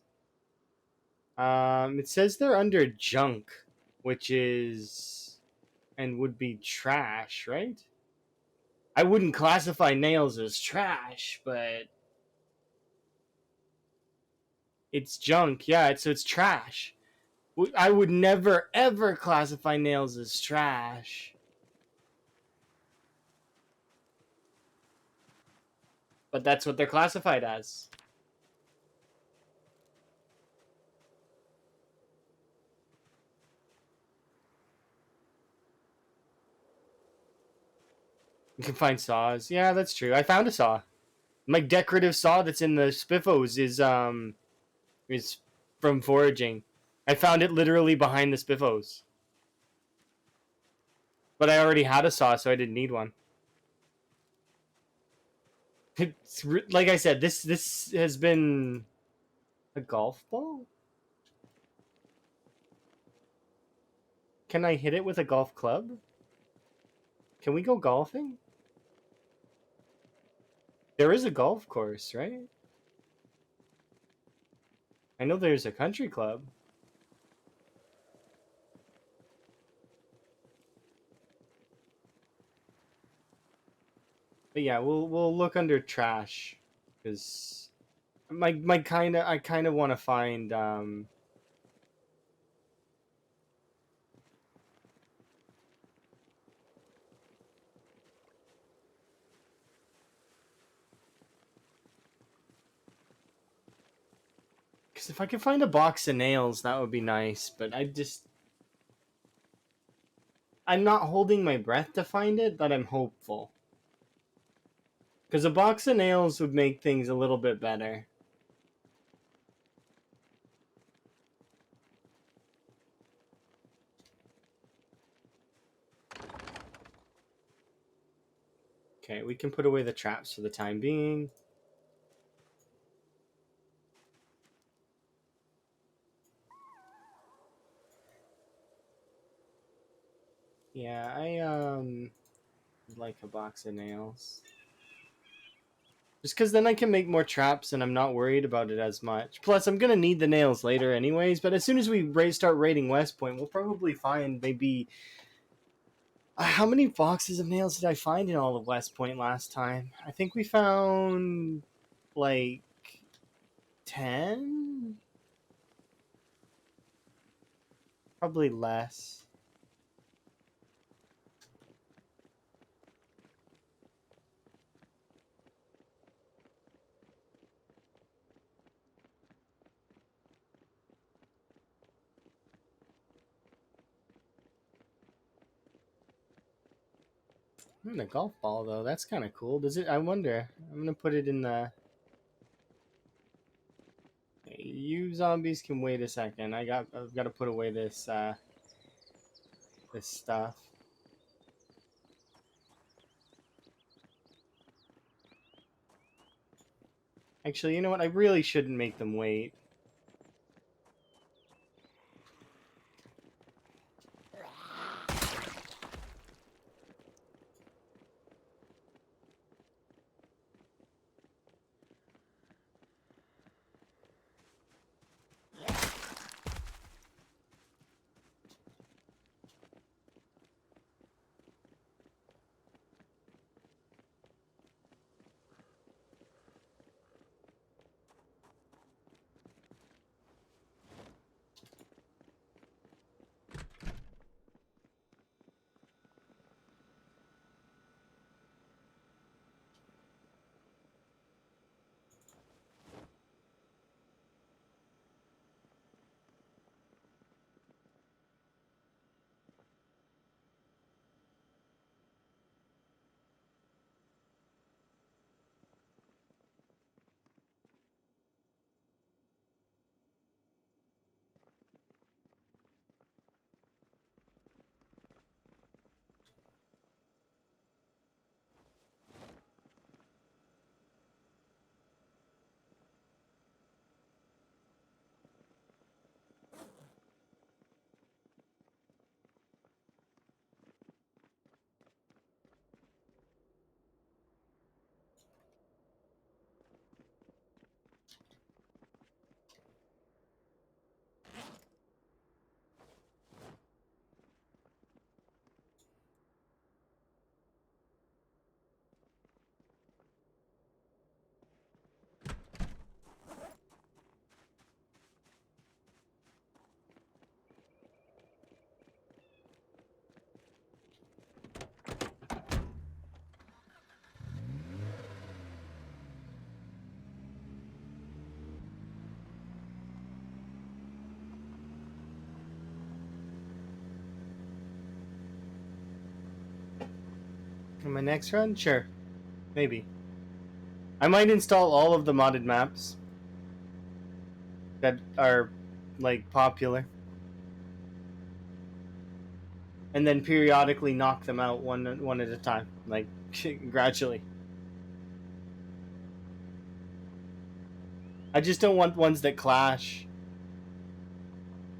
It says they're under junk, which is and would be trash, right? I wouldn't classify nails as trash, but it's junk. Yeah, so it's trash. I would never ever classify nails as trash, but that's what they're classified as. You can find saws. Yeah, that's true. I found a saw. My decorative saw that's in the spiffos is from foraging. I found it literally behind the spiffos. But I already had a saw, so I didn't need one. Like I said, this has been a golf ball. Can I hit it with a golf club? Can we go golfing? There is a golf course, right? I know there's a country club. But yeah, we'll look under trash because I kind of want to find because if I could find a box of nails, that would be nice. But I'm not holding my breath to find it, but I'm hopeful. Because a box of nails would make things a little bit better. Okay, we can put away the traps for the time being. Yeah, I like a box of nails. Just because then I can make more traps and I'm not worried about it as much. Plus, I'm gonna need the nails later anyways. But as soon as we start raiding West Point, we'll probably find maybe how many boxes of nails did I find in all of West Point last time? I think we found like 10, probably less. A golf ball though, that's kind of cool. Does it? I wonder. I'm gonna put it in the. You zombies can wait a second. I've got to put away this stuff. Actually, you know what? I really shouldn't make them wait. In my next run, sure, maybe. I might install all of the modded maps that are like popular, and then periodically knock them out one at a time, like gradually. I just don't want ones that clash.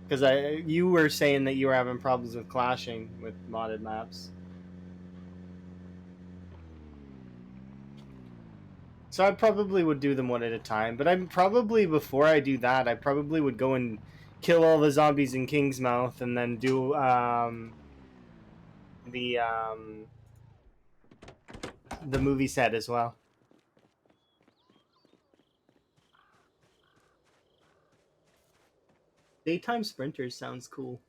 Because you were saying that you were having problems with clashing with modded maps. So I probably would do them one at a time. But I'm probably, before I do that, I probably would go and kill all the zombies in Kingsmouth and then do the um, the movie set as well. Daytime sprinters sounds cool.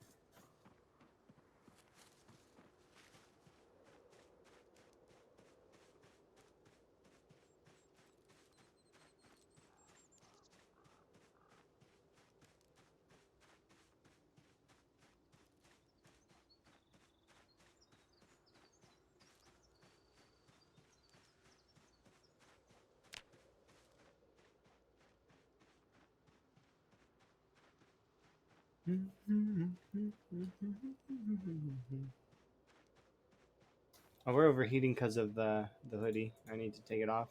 Oh, we're overheating because of the hoodie. I need to take it off.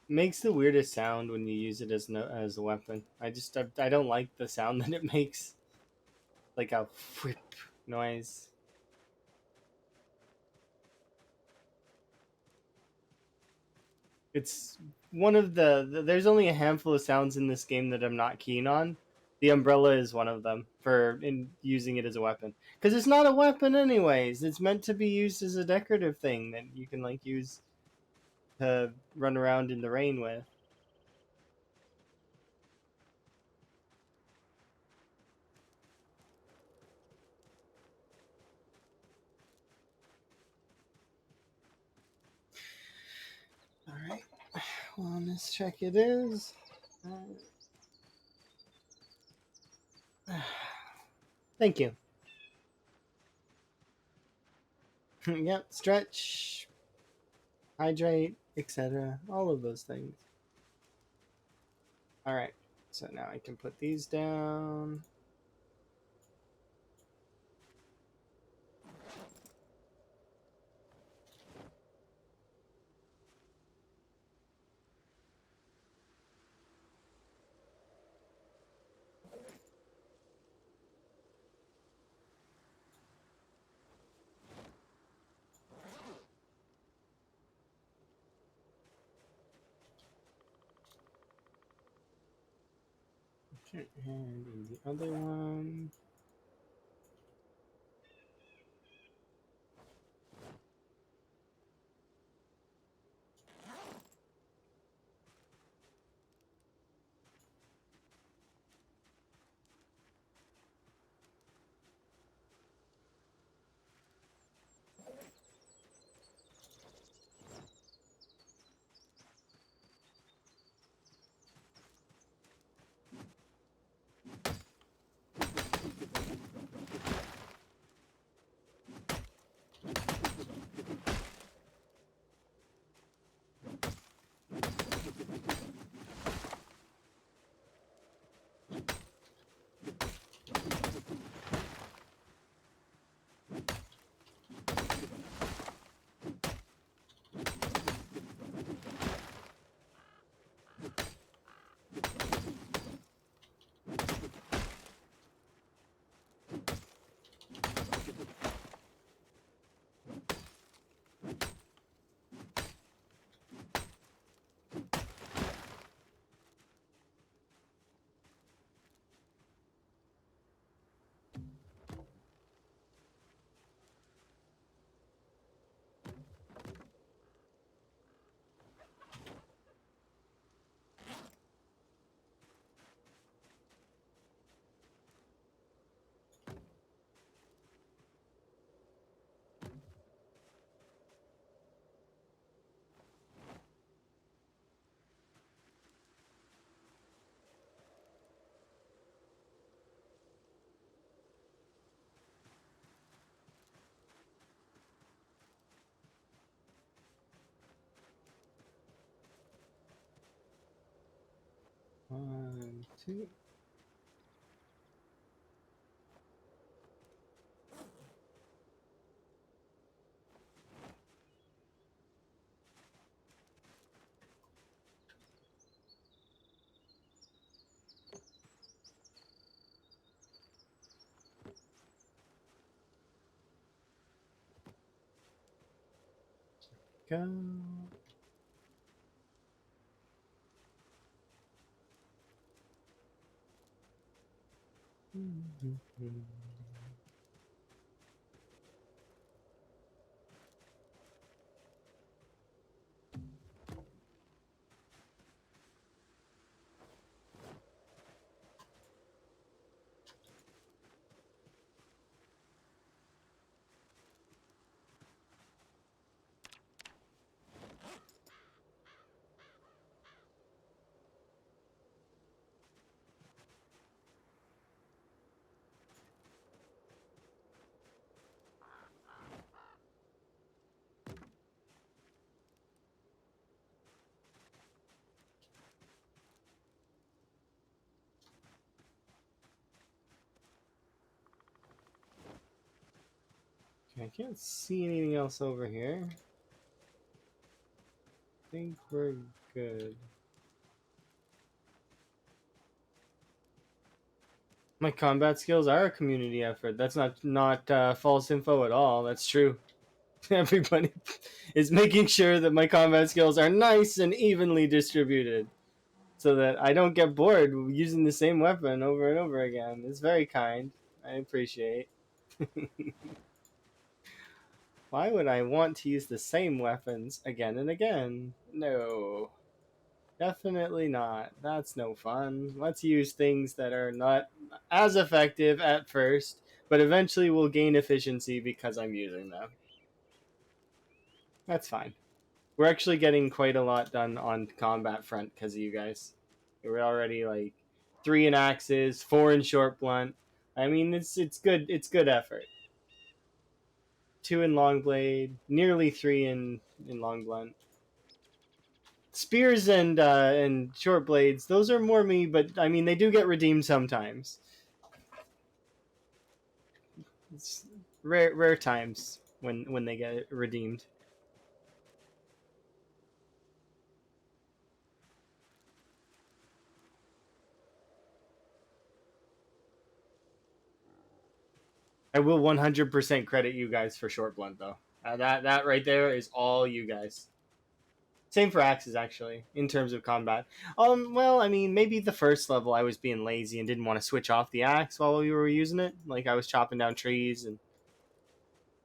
Makes the weirdest sound when you use it as as a weapon. I don't like the sound that it makes, like a whip noise. It's one of there's only a handful of sounds in this game that I'm not keen on. The umbrella is one of them for in using it as a weapon because it's not a weapon anyways. It's meant to be used as a decorative thing that you can like use to run around in the rain with. All right, wellness check it is. Thank you. Yep, stretch, hydrate, etc. All of those things. All right, so now I can put these down. Okay, and the other one. One, two. Go. I can't see anything else over here. I think we're good. My combat skills are a community effort. That's not false info at all. That's true. Everybody is making sure that my combat skills are nice and evenly distributed, so that I don't get bored using the same weapon over and over again. It's very kind. I appreciate. Why would I want to use the same weapons again and again? No. Definitely not. That's no fun. Let's use things that are not as effective at first, but eventually will gain efficiency because I'm using them. That's fine. We're actually getting quite a lot done on combat front because of you guys. We're already like 3 in axes, 4 in short blunt. I mean, it's good. It's good effort. 2 in long blade, nearly 3 in long blunt. Spears and short blades, those are more me, but I mean they do get redeemed sometimes. It's rare times when they get redeemed. I will 100% credit you guys for short blunt though. That right there is all you guys. Same for axes actually in terms of combat. Well, I mean maybe the first level I was being lazy and didn't want to switch off the axe while we were using it. Like I was chopping down trees and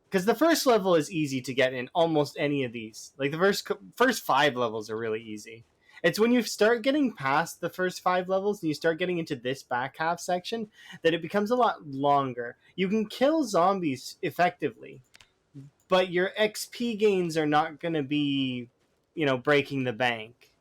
because the first level is easy to get in almost any of these. Like the first 5 levels are really easy. It's when you start getting past the first 5 levels and you start getting into this back half section that it becomes a lot longer. You can kill zombies effectively, but your XP gains are not going to be, breaking the bank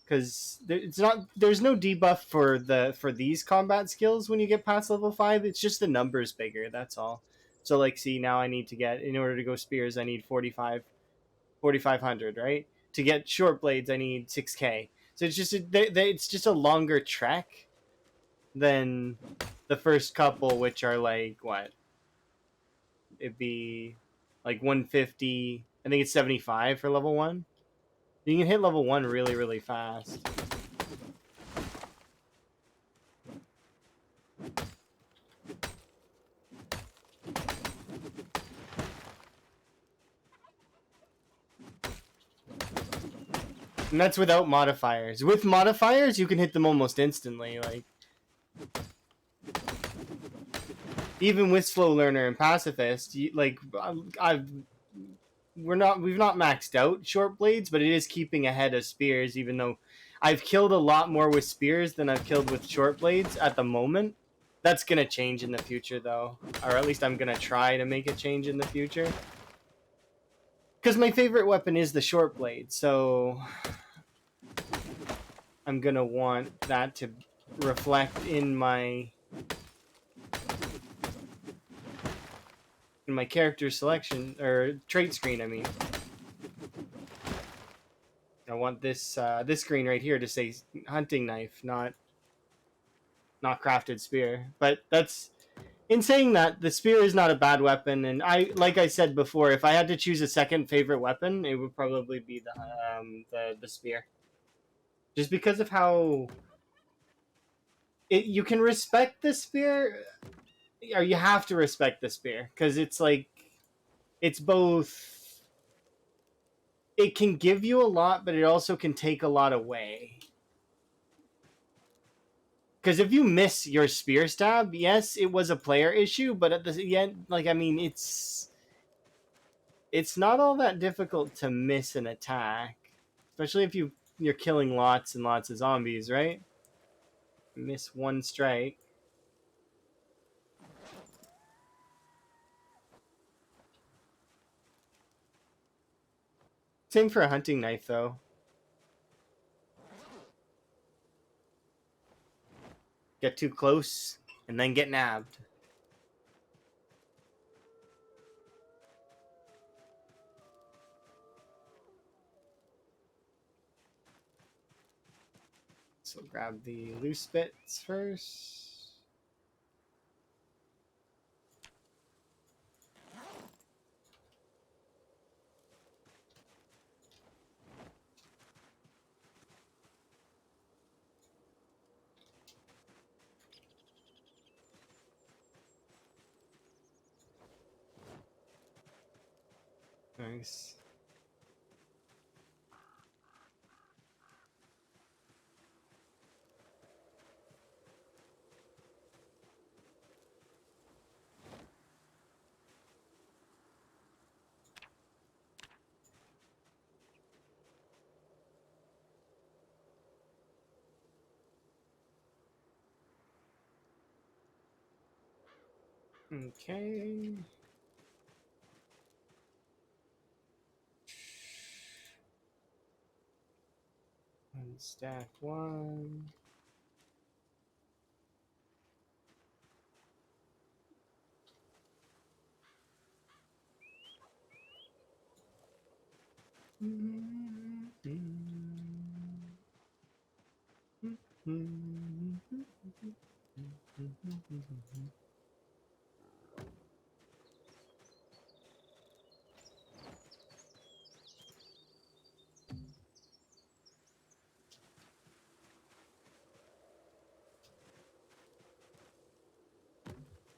because there's no debuff for these combat skills when you get past level 5. It's just the numbers bigger, that's all. So like see, now I need to get, in order to go spears I need 4500, right? To get short blades I need 6k. So it's just a longer trek than the first couple, which are like what, it'd be like 150. I think it's 75 for level 1. You can hit level 1 really really fast. And that's without modifiers. With modifiers, you can hit them almost instantly. Like, even with slow learner and pacifist, we've not maxed out short blades, but it is keeping ahead of spears. Even though I've killed a lot more with spears than I've killed with short blades at the moment. That's gonna change in the future, though, or at least I'm gonna try to make a change in the future. Because my favorite weapon is the short blade, so I'm gonna want that to reflect in my character selection or trait screen. I mean, I want this screen right here to say hunting knife, not crafted spear. But that's, in saying that, the spear is not a bad weapon, and like I said before, if I had to choose a second favorite weapon, it would probably be the spear, just because of how you can respect the spear, or you have to respect the spear because it's like it's both. It can give you a lot, but it also can take a lot away. Because if you miss your spear stab, yes, it was a player issue, but at the end, like, I mean, it's not all that difficult to miss an attack, especially if you're killing lots and lots of zombies, right? Miss one strike. Same for a hunting knife, though. Get too close and then get nabbed. So grab the loose bits first. Nice. Okay. Unstack one.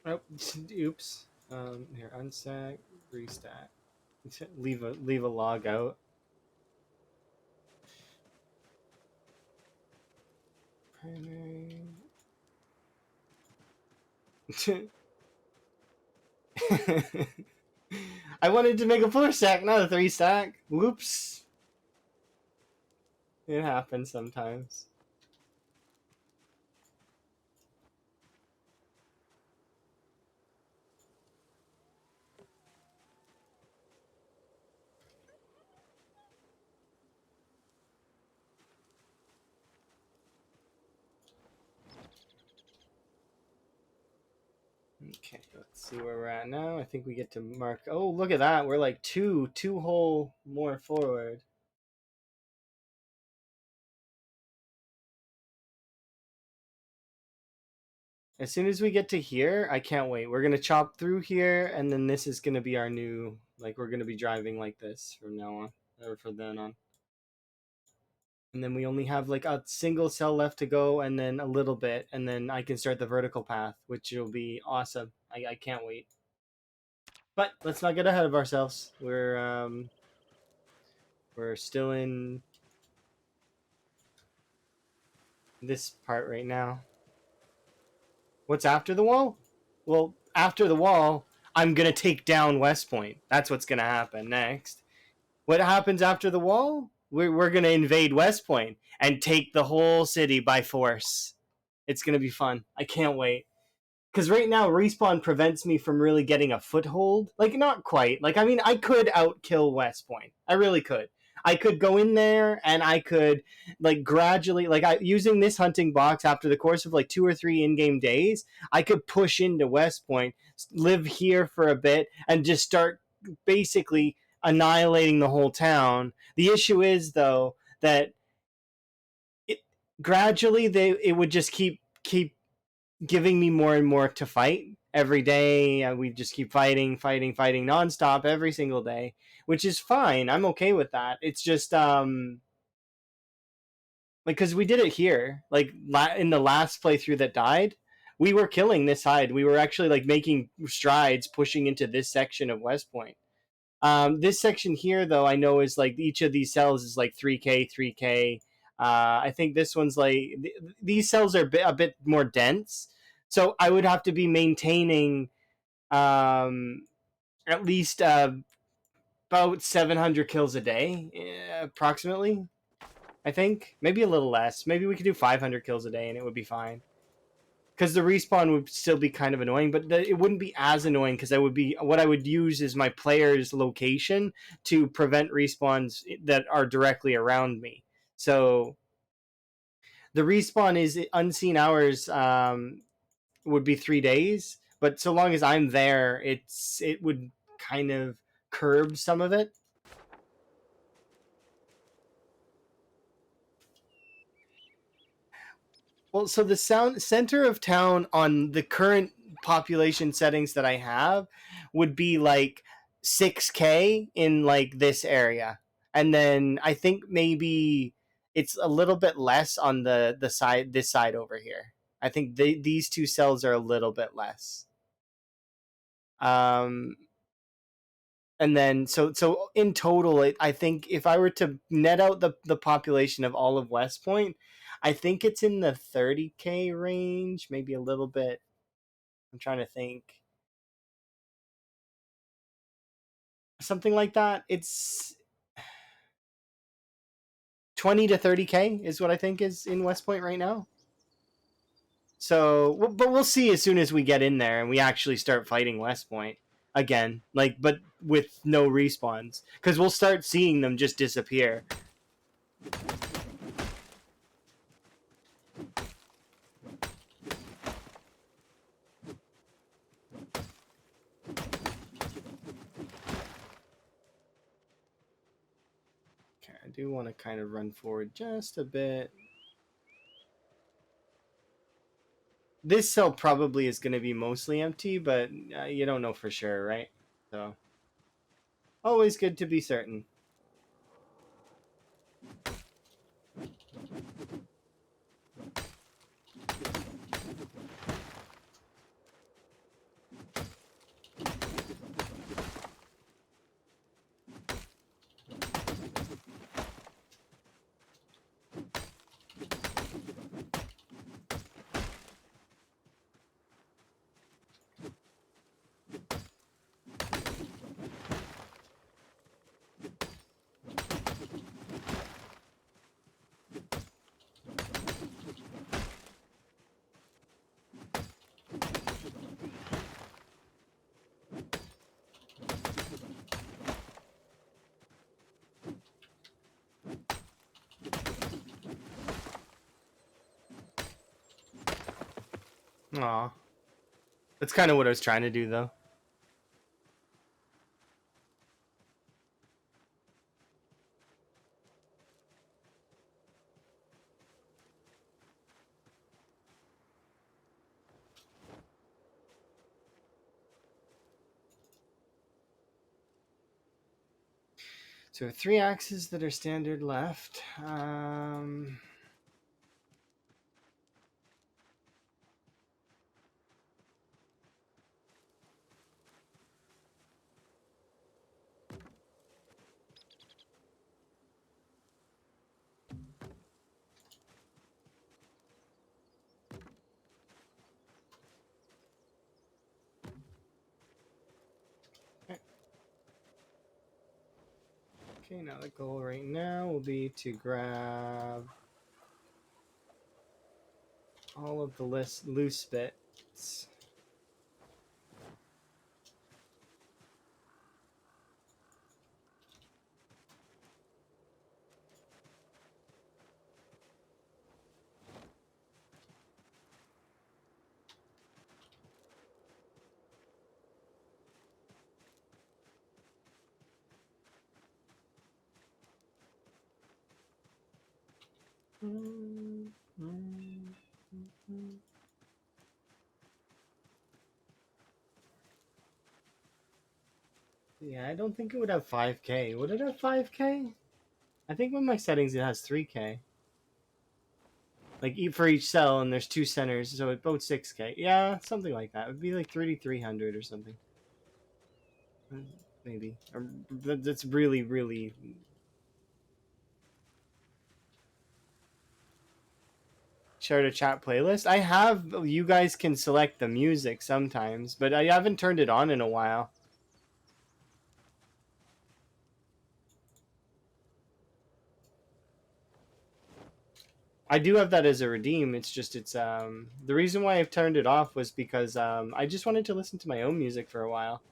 Oh, oops. Here, unstack, restack. Leave a log out. Primary. I wanted to make a 4-stack, not a 3-stack. Whoops. It happens sometimes. Okay, let's see where we're at now. I think we get to mark. Oh, look at that. We're like two whole more forward. As soon as we get to here, I can't wait. We're going to chop through here, and then this is going to be our new, like, we're going to be driving like this from now on, or from then on. And then we only have like a single cell left to go, and then a little bit, and then I can start the vertical path, which will be awesome. I can't wait. But let's not get ahead of ourselves. We're still in this part right now. What's after the wall? Well, after the wall, I'm gonna take down West Point. That's what's gonna happen next. What happens after the wall? We're gonna invade West Point and take the whole city by force. It's gonna be fun. I can't wait. Because right now respawn prevents me from really getting a foothold. Like, not quite. Like, I mean, I could outkill West Point. I really could. I could go in there and I could like gradually, like, using this hunting box after the course of like 2 or 3 in-game days, I could push into West Point, live here for a bit, and just start basically annihilating the whole town. The issue is though that it gradually it would just keep giving me more and more to fight every day. We just keep fighting nonstop every single day, which is fine. I'm okay with that. It's just like, because we did it here, like in the last playthrough that died, we were killing this side. We were actually like making strides, pushing into this section of West Point. This section here, though, I know is like each of these cells is like 3K, 3K. I think this one's like these cells are a bit more dense, so I would have to be maintaining at least about 700 kills a day, approximately. I think maybe a little less. Maybe we could do 500 kills a day and it would be fine. Because the respawn would still be kind of annoying, but it wouldn't be as annoying because I would be what I would use is my player's location to prevent respawns that are directly around me. So the respawn is unseen hours would be 3 days, but so long as I'm there, it would kind of curb some of it. Well, so the sound center of town on the current population settings that I have would be like 6K in like this area. And then I think maybe it's a little bit less on the side this side over here. I think these two cells are a little bit less. Um and then so in total I think if I were to net out the population of all of West Point, I think it's in the 30K range, maybe a little bit. I'm trying to think. Something like that. It's 20 to 30K is what I think is in West Point right now. So, but we'll see as soon as we get in there and we actually start fighting West Point again, like, but with no respawns, because we'll start seeing them just disappear. Okay, I do want to kind of run forward just a bit. This cell probably is going to be mostly empty, but you don't know for sure, right? So, always good to be certain. Aw. That's kind of what I was trying to do, though. So 3 axes that are standard left. Okay, now the goal right now will be to grab all of the loose bits. Yeah, I don't think it would have 5K. Would it have 5K? I think with my settings it has 3K. Like for each cell, and there's 2 centers, so it both 6K. Yeah, something like that. It would be like 3,300 or something. Maybe. Or, that's really, really. Share to chat playlist. I have. You guys can select the music sometimes, but I haven't turned it on in a while. I do have that as a redeem. It's just the reason why I've turned it off was because I just wanted to listen to my own music for a while,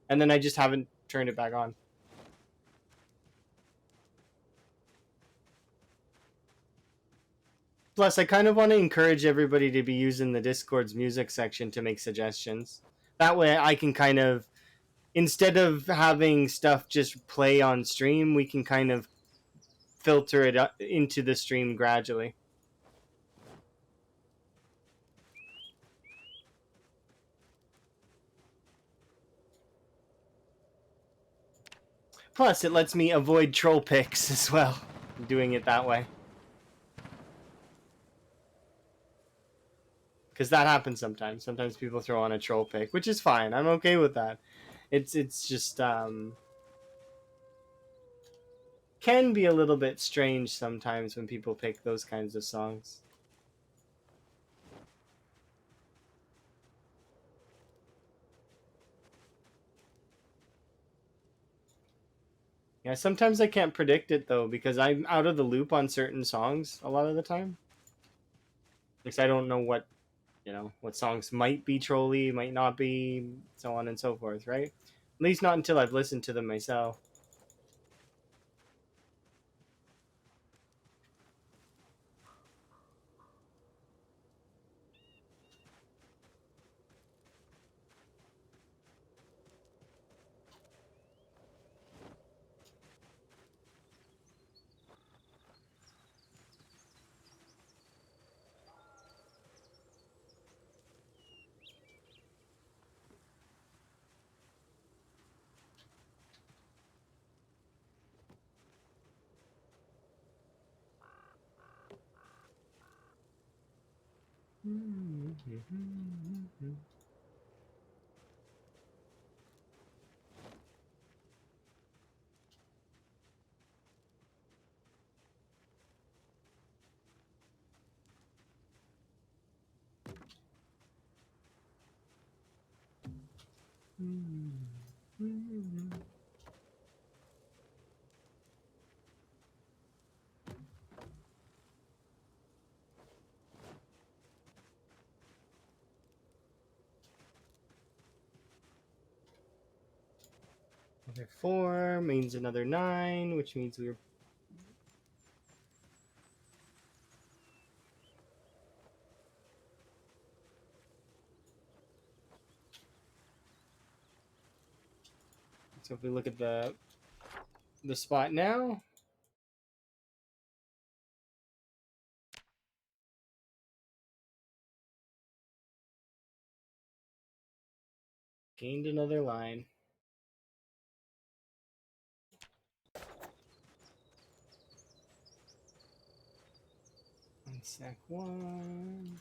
and then I just haven't turned it back on. Plus, I kind of want to encourage everybody to be using the Discord's music section to make suggestions. That way, I can kind of, instead of having stuff just play on stream, we can kind of filter it into the stream gradually. Plus, it lets me avoid troll picks as well, doing it that way. Because that happens sometimes. Sometimes people throw on a troll pick, which is fine. I'm okay with that. It's just can be a little bit strange sometimes when people pick those kinds of songs. Yeah, sometimes I can't predict it though because I'm out of the loop on certain songs a lot of the time. Because I don't know what songs might be trolly, might not be, so on and so forth, right? At least not until I've listened to them myself. Another 4 means another 9, which means we're. So if we look at the spot now, gained another line. One sec. 1,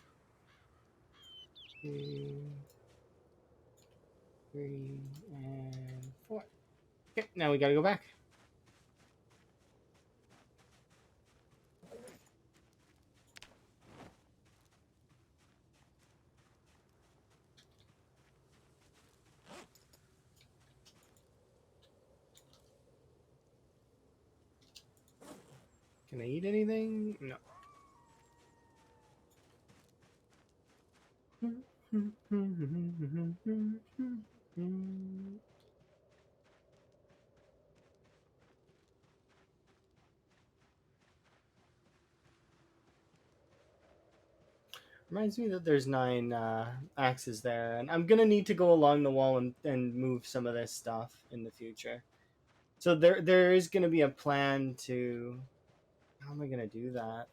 2, 3, and 4. Okay, now we gotta go back. Can I eat anything? No. Reminds me that there's 9 axes there, and I'm gonna need to go along the wall and move some of this stuff in the future. So there is gonna be a plan to. How am I gonna do that?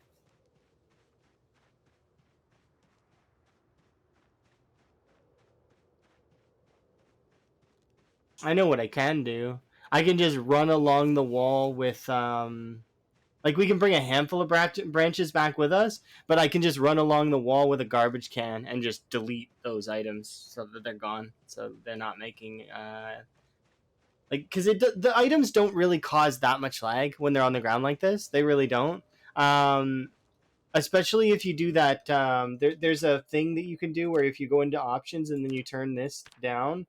I know what I can do. I can just run along the wall with like we can bring a handful of branches back with us, but I can just run along the wall with a garbage can and just delete those items so that they're gone, so they're not making like because the items don't really cause that much lag when they're on the ground like this. They really don't. Um, Especially if you do that. There's a thing that you can do where if you go into options and then you turn this down,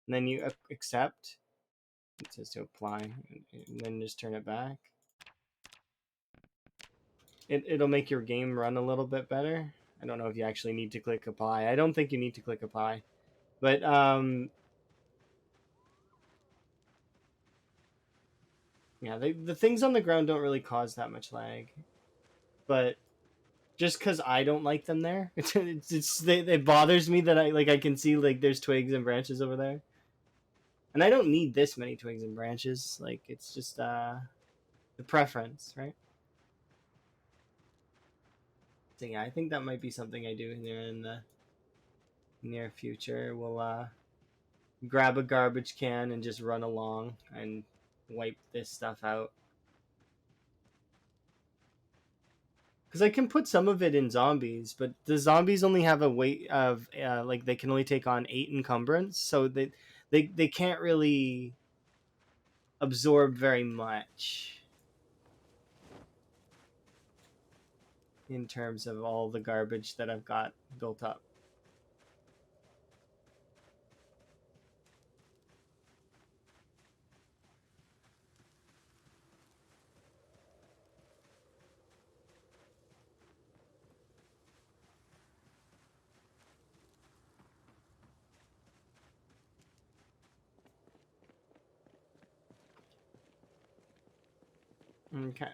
and then you accept. It says to apply, and then just turn it back. It'll make your game run a little bit better. I don't know if you actually need to click apply. I don't think you need to click apply, but yeah, the things on the ground don't really cause that much lag, but just because I don't like them there, it bothers me that I can see like there's twigs and branches over there, and I don't need this many twigs and branches. Like it's just the preference, right? So yeah, I think that might be something I do here in the near future. We'll grab a garbage can and just run along and wipe this stuff out. Because I can put some of it in zombies, but the zombies only have a weight of like they can only take on 8 encumbrance, so they can't really absorb very much in terms of all the garbage that I've got built up. Okay.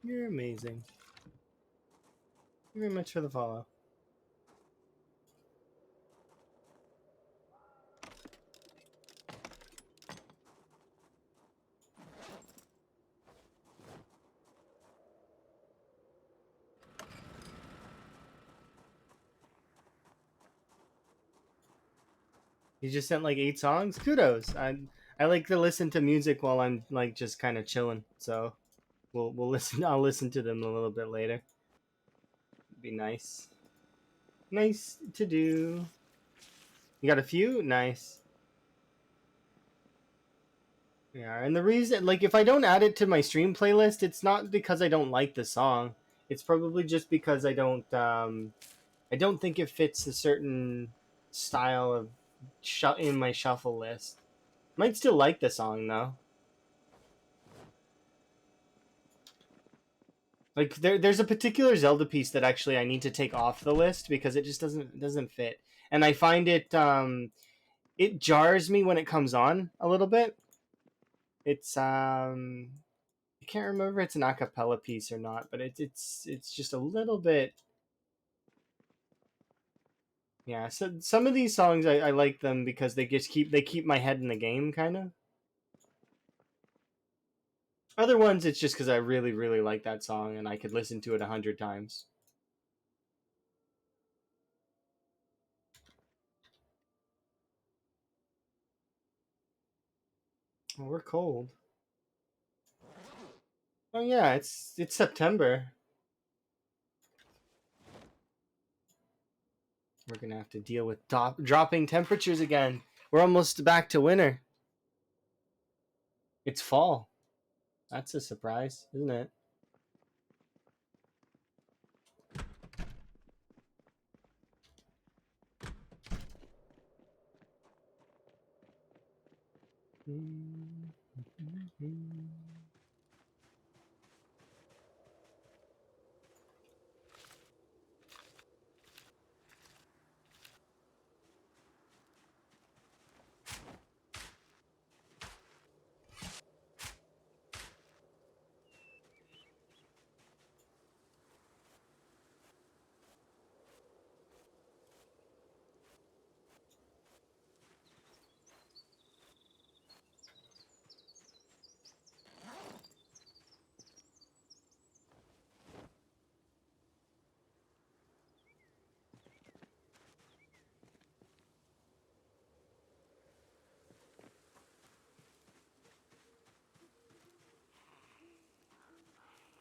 You're amazing. Thank you very much for the follow. You just sent like 8 songs. Kudos. I like to listen to music while I'm like just kind of chilling. So we'll listen. I'll listen to them a little bit later. It'd be nice. Nice to do. You got a few? Nice. Yeah, and the reason, like, if I don't add it to my stream playlist, it's not because I don't like the song. It's probably just because I don't think it fits a certain style of in my shuffle list. Might still like the song though. Like there's a particular Zelda piece that actually I need to take off the list because it just doesn't fit, and I find it jars me when it comes on a little bit. It's I can't remember if it's an acapella piece or not, but it's just a little bit. Yeah, so some of these songs I like them because they keep my head in the game kind of. Other ones it's just because I really like that song and I could listen to it 100 times. Well, we're cold. Oh yeah, it's September. We're gonna have to deal with dropping temperatures again. We're almost back to winter. It's fall. That's a surprise, isn't it?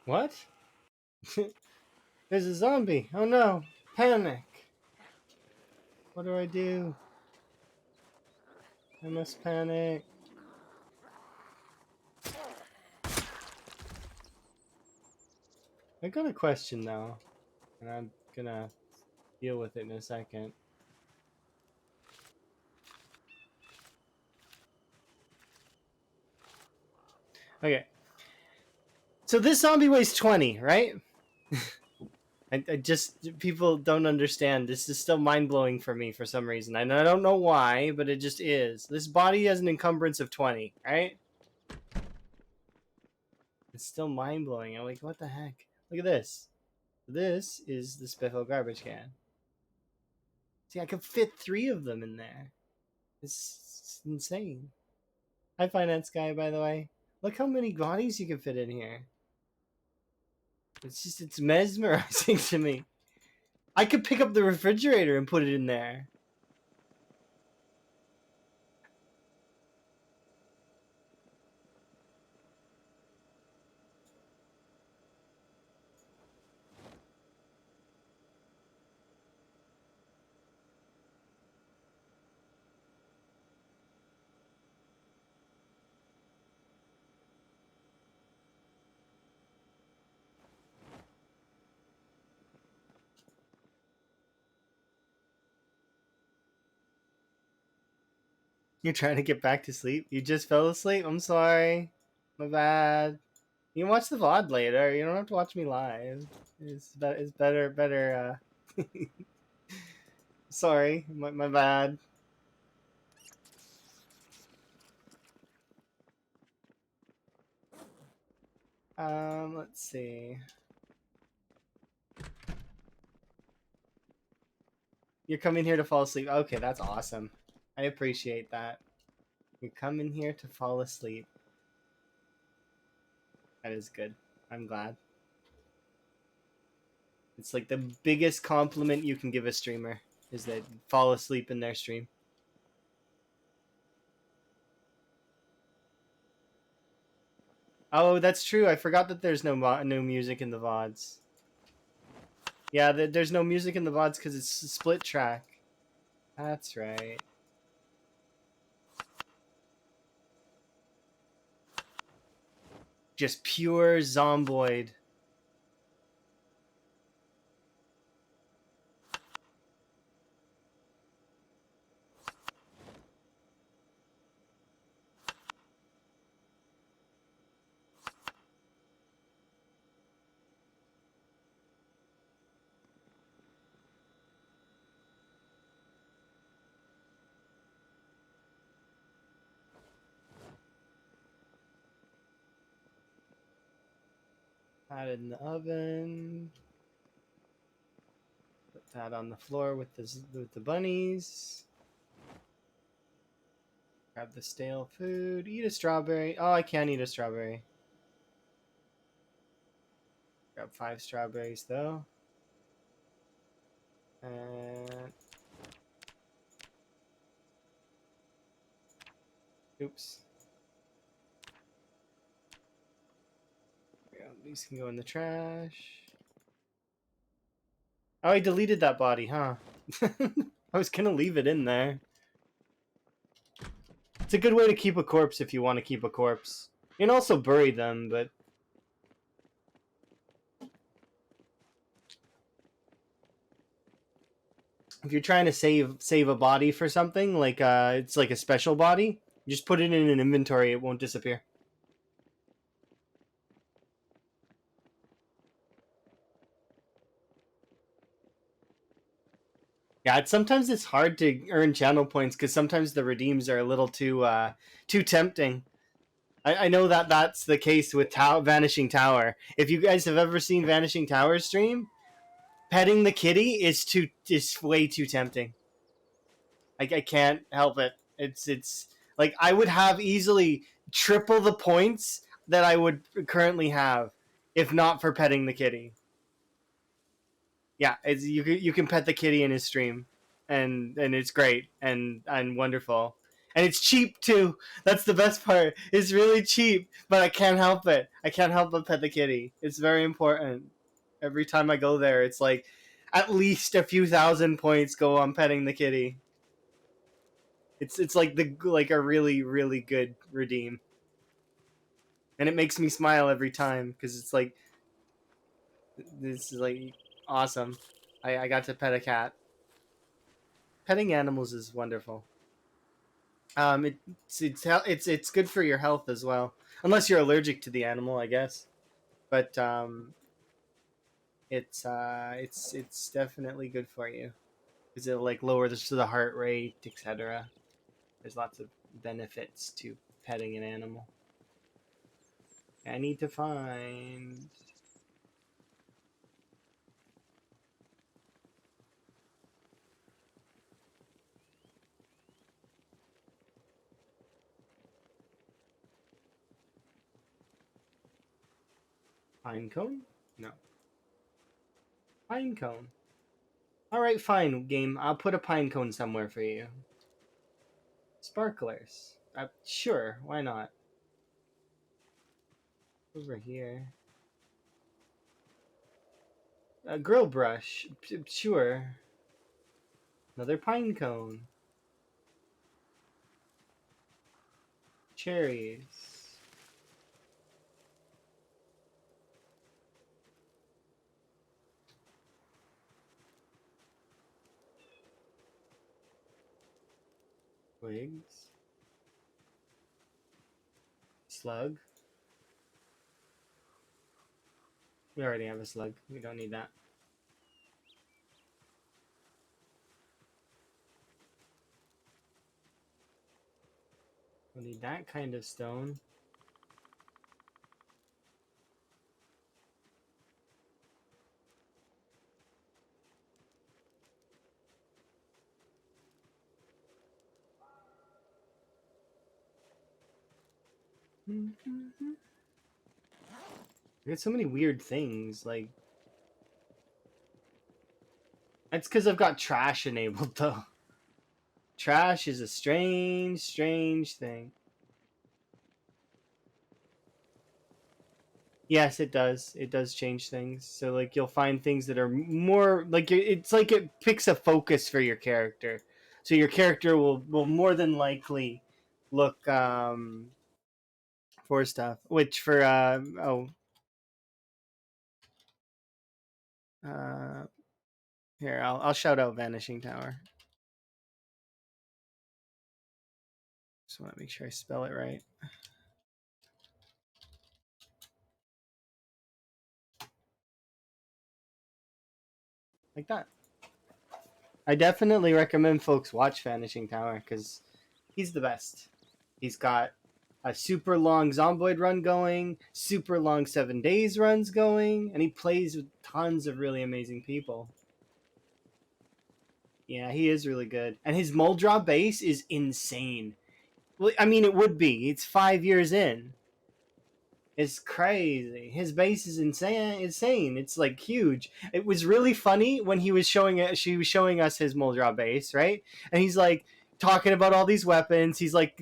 What? There's a zombie. Oh no. Panic. What do I do? I must panic. I got a question though, and I'm gonna deal with it in a second. Okay. So this zombie weighs 20, right? I just people don't understand. This is still mind blowing for me for some reason. I don't know why, but it just is. This body has an encumbrance of 20, right? It's still mind blowing. I'm like, what the heck? Look at this. This is the Spiffle garbage can. See, I could fit 3 of them in there. It's insane. Hi, finance guy. By the way, look how many bodies you can fit in here. It's mesmerizing to me. I could pick up the refrigerator and put it in there. You're trying to get back to sleep? You just fell asleep? I'm sorry. My bad. You can watch the VOD later. You don't have to watch me live. It's better. Sorry. My bad. Let's see. You're coming here to fall asleep. Okay, that's awesome. I appreciate that. You're coming here to fall asleep. That is good. I'm glad. It's like the biggest compliment you can give a streamer is that fall asleep in their stream. Oh, that's true. I forgot that there's no music in the VODs. Yeah, there's no music in the VODs because it's a split track. That's right. Just pure zomboid. That in the oven. Put that on the floor with the bunnies. Grab the stale food. Eat a strawberry. Oh, I can't eat a strawberry. Grab 5 strawberries though. And oops. Yeah, these can go in the trash. Oh, I deleted that body, huh? I was gonna leave it in there. It's a good way to keep a corpse if you want to keep a corpse. You can also bury them, but if you're trying to save a body for something, like it's like a special body, just put it in an inventory, it won't disappear. Yeah, sometimes it's hard to earn channel points because sometimes the redeems are a little too tempting. I know that that's the case with Vanishing Tower. If you guys have ever seen Vanishing Tower stream, petting the kitty is way too tempting. I can't help it. It's like I would have easily triple the points that I would currently have if not for petting the kitty. Yeah, you can pet the kitty in his stream, and it's great and wonderful, and it's cheap too. That's the best part. It's really cheap, but I can't help it. I can't help but pet the kitty. It's very important. Every time I go there, it's like at least a few thousand points go on petting the kitty. It's like a really good redeem, and it makes me smile every time because it's like this is like awesome. I got to pet a cat. Petting animals is wonderful. It's good for your health as well, unless you're allergic to the animal, I guess. But it's definitely good for you because it like lowers the heart rate, etc. There's lots of benefits to petting an animal. I need to find. Pine cone? No. Pine cone. Alright, fine, game. I'll put a pine cone somewhere for you. Sparklers. Sure, why not? Over here. A grill brush. Sure. Another pine cone. Cherries. Twigs. Slug. We already have a slug. We don't need that. We'll need that kind of stone. We got so many weird things, like... That's because I've got trash enabled, though. Trash is a strange thing. Yes, it does. It does change things. So, like, you'll find things that are more... Like, it's like it picks a focus for your character. So your character will more than likely look for stuff. Which for... Here, I'll shout out Vanishing Tower. Just want to make sure I spell it right. Like that. I definitely recommend folks watch Vanishing Tower because he's the best. He's got a super long Zomboid run going, super long 7 days runs going, and he plays with tons of really amazing people. Yeah, he is really good. And his Muldra base is insane. Well, I mean, it would be. It's 5 years in. It's crazy. His base is insane. It's like huge. It was really funny when he was showing it. She was showing us his Muldra base, right? And he's like talking about all these weapons. He's like,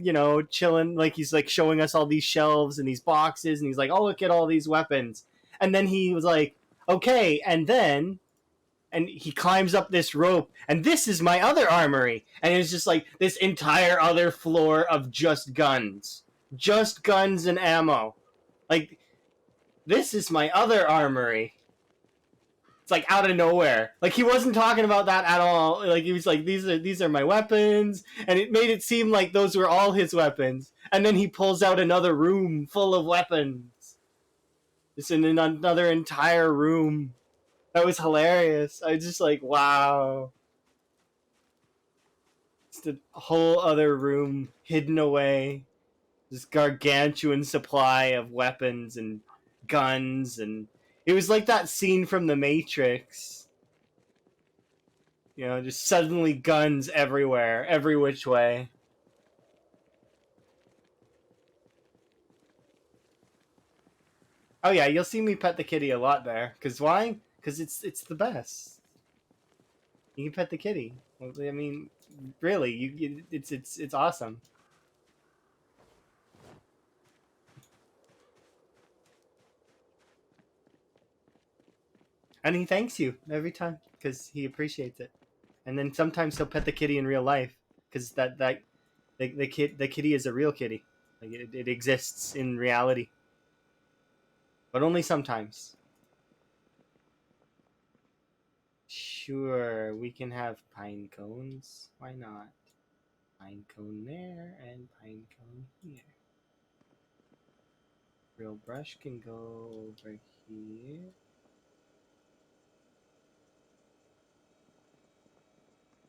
chilling. Like he's like showing us all these shelves and these boxes, and he's like, "Oh, look at all these weapons." And then he was like, "Okay," and then and he climbs up this rope, and this is my other armory, and it's just like this entire other floor of just guns and ammo. Like, this is my other armory. It's like out of nowhere. Like, he wasn't talking about that at all. Like, he was like, these are my weapons, and it made it seem like those were all his weapons. And then he pulls out another room full of weapons. It's in another entire room. That was hilarious. I was just like, wow. It's the whole other room hidden away. This gargantuan supply of weapons and guns, and it was like that scene from The Matrix. You know, just suddenly guns everywhere, every which way. Oh yeah, you'll see me pet the kitty a lot there. Cause why? Cause it's the best. You can pet the kitty. Well, I mean, really, it's awesome. And he thanks you every time because he appreciates it. And then sometimes he'll pet the kitty in real life because the kitty is a real kitty. Like, it exists in reality, but only sometimes. Sure, we can have pine cones. Why not? Pine cone there and pine cone here. Real brush can go over here.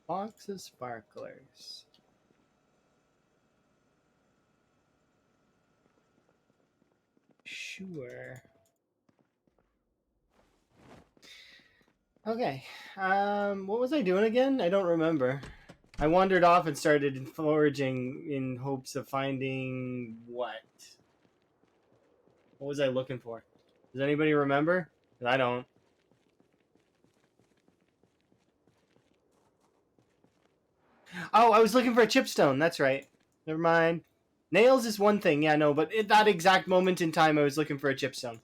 Box of sparklers. Sure. Okay. What was I doing again? I don't remember. I wandered off and started foraging in hopes of finding what? What was I looking for? Does anybody remember? 'Cause I don't. Oh, I was looking for a chipstone. That's right. Never mind. Nails is one thing, yeah, no, but at that exact moment in time, I was looking for a chipstone.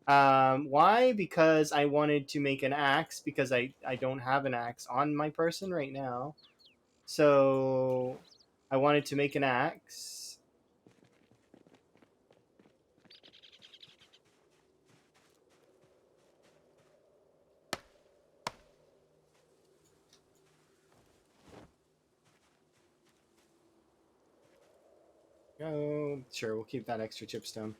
Why? Because I wanted to make an axe, because I don't have an axe on my person right now. So I wanted to make an axe. Oh, sure, we'll keep that extra chipstone.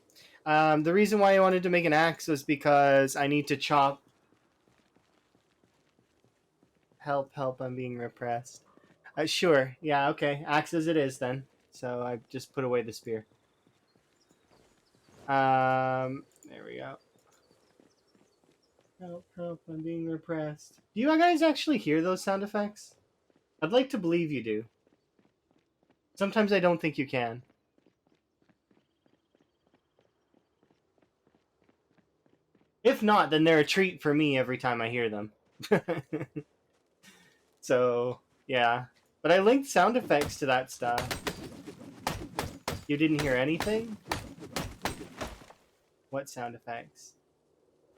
The reason why I wanted to make an axe was because I need to chop. Help, help, I'm being repressed. Sure, yeah, okay. Axe as it is then. So I just put away the spear. There we go. Help, help, I'm being repressed. Do you guys actually hear those sound effects? I'd like to believe you do. Sometimes I don't think you can. If not, then they're a treat for me every time I hear them. So, yeah. But I linked sound effects to that stuff. You didn't hear anything? What sound effects?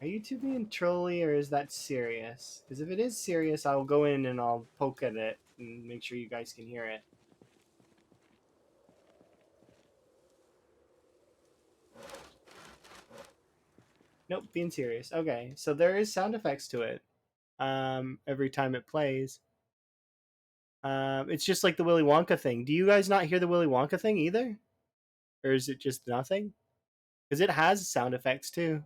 Are you two being trolly or is that serious? Because if it is serious, I'll go in and I'll poke at it and make sure you guys can hear it. Nope, being serious. Okay, so there is sound effects to it. Every time it plays. It's just like the Willy Wonka thing. Do you guys not hear the Willy Wonka thing either? Or is it just nothing? Because it has sound effects too.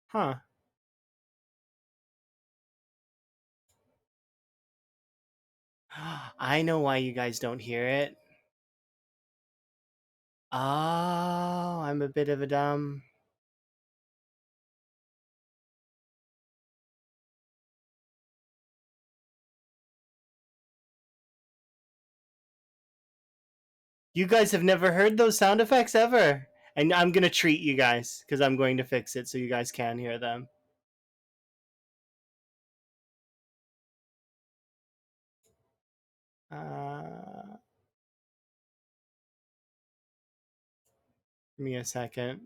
Huh. I know why you guys don't hear it. Oh, I'm a bit of a dumb. You guys have never heard those sound effects ever. And I'm going to treat you guys because I'm going to fix it so you guys can hear them. Uh, Give me a second.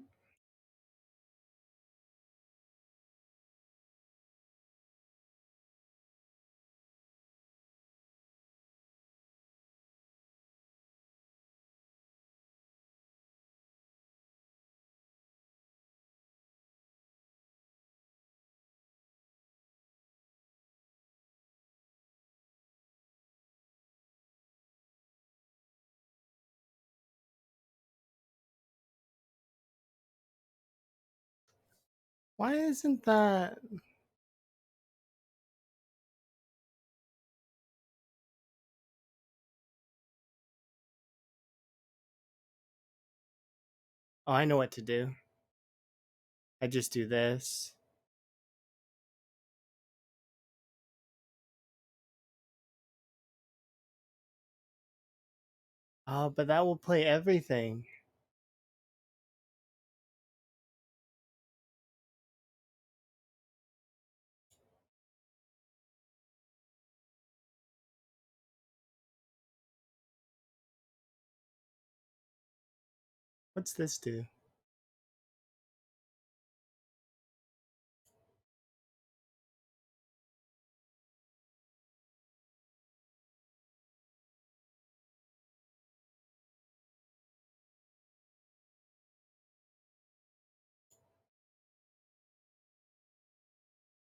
Why isn't that? Oh, I know what to do. I just do this. Oh, but that will play everything. What's this do?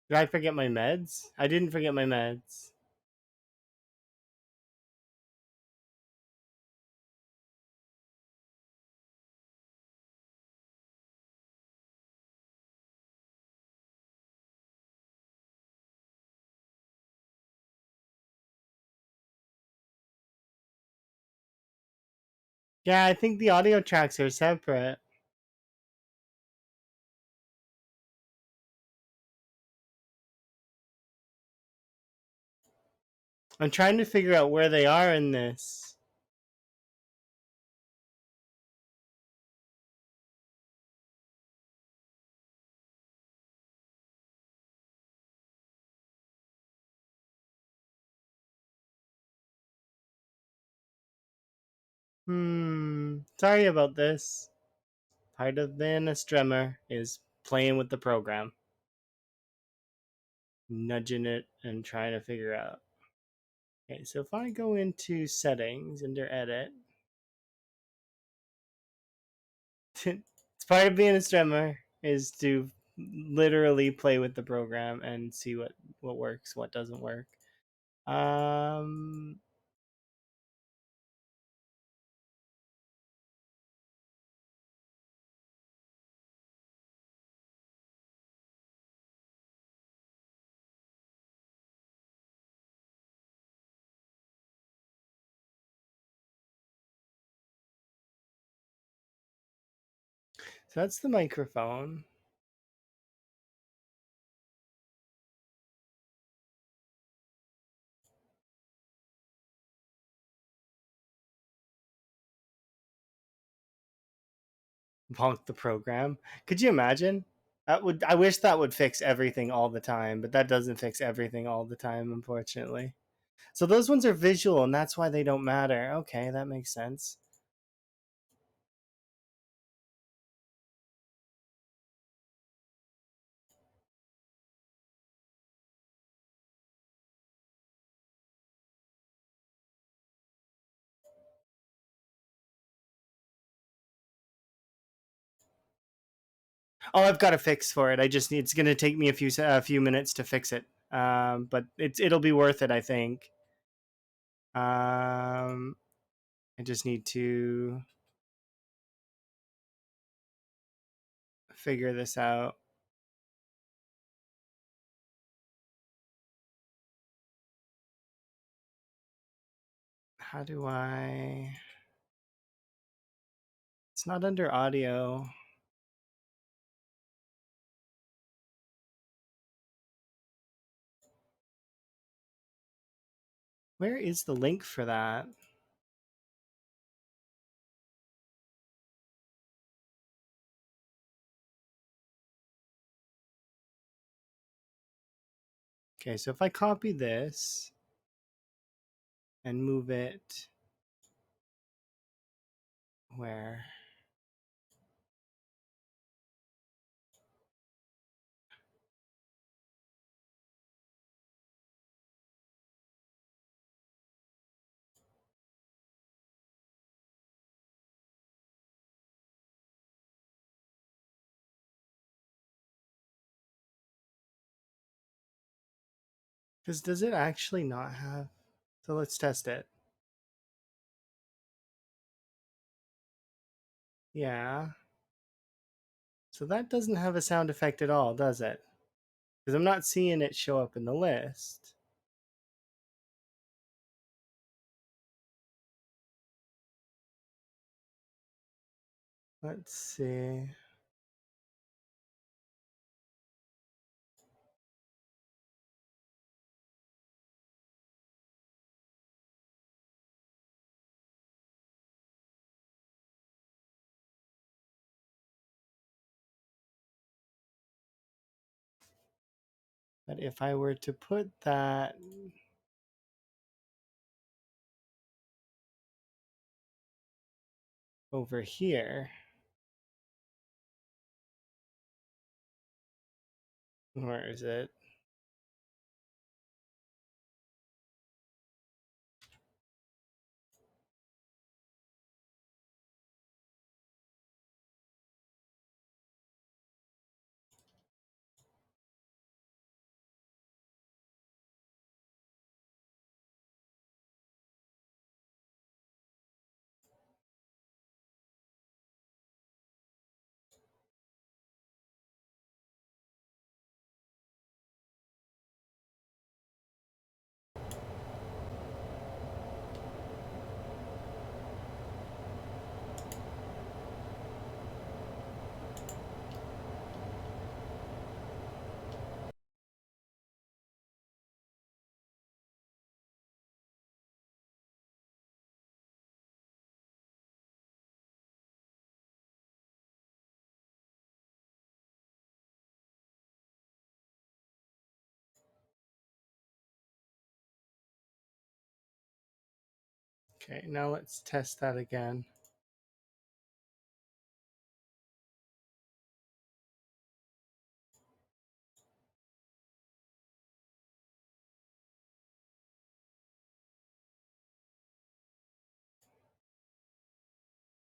Did I forget my meds? I didn't forget my meds. Yeah, I think the audio tracks are separate. I'm trying to figure out where they are in this. Sorry about this. Part of being a strummer is playing with the program, nudging it and trying to figure out. Okay, so if I go into settings under edit, it's part of being a strummer is to literally play with the program and see what works, what doesn't work. Um, so that's the microphone. Bonk the program. Could you imagine? That would. I wish that would fix everything all the time, but that doesn't fix everything all the time, unfortunately. So those ones are visual, and that's why they don't matter. Okay, that makes sense. Oh, I've got a fix for it. I just need. It's going to take me a few minutes to fix it. But it'll be worth it, I think. I just need to figure this out. How do I? It's not under audio. Where is the link for that? Okay, so if I copy this and move it where? Because does it actually not have? So let's test it. Yeah. So that doesn't have a sound effect at all, does it? Because I'm not seeing it show up in the list. Let's see. But if I were to put that over here, where is it? Okay, now let's test that again.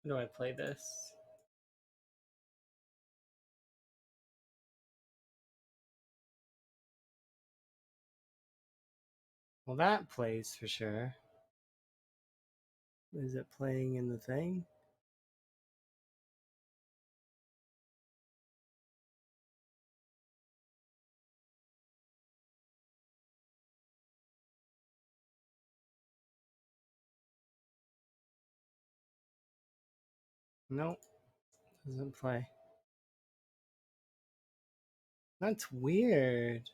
How do I play this? Well, that plays for sure. Is it playing in the thing? Nope, doesn't play. That's weird.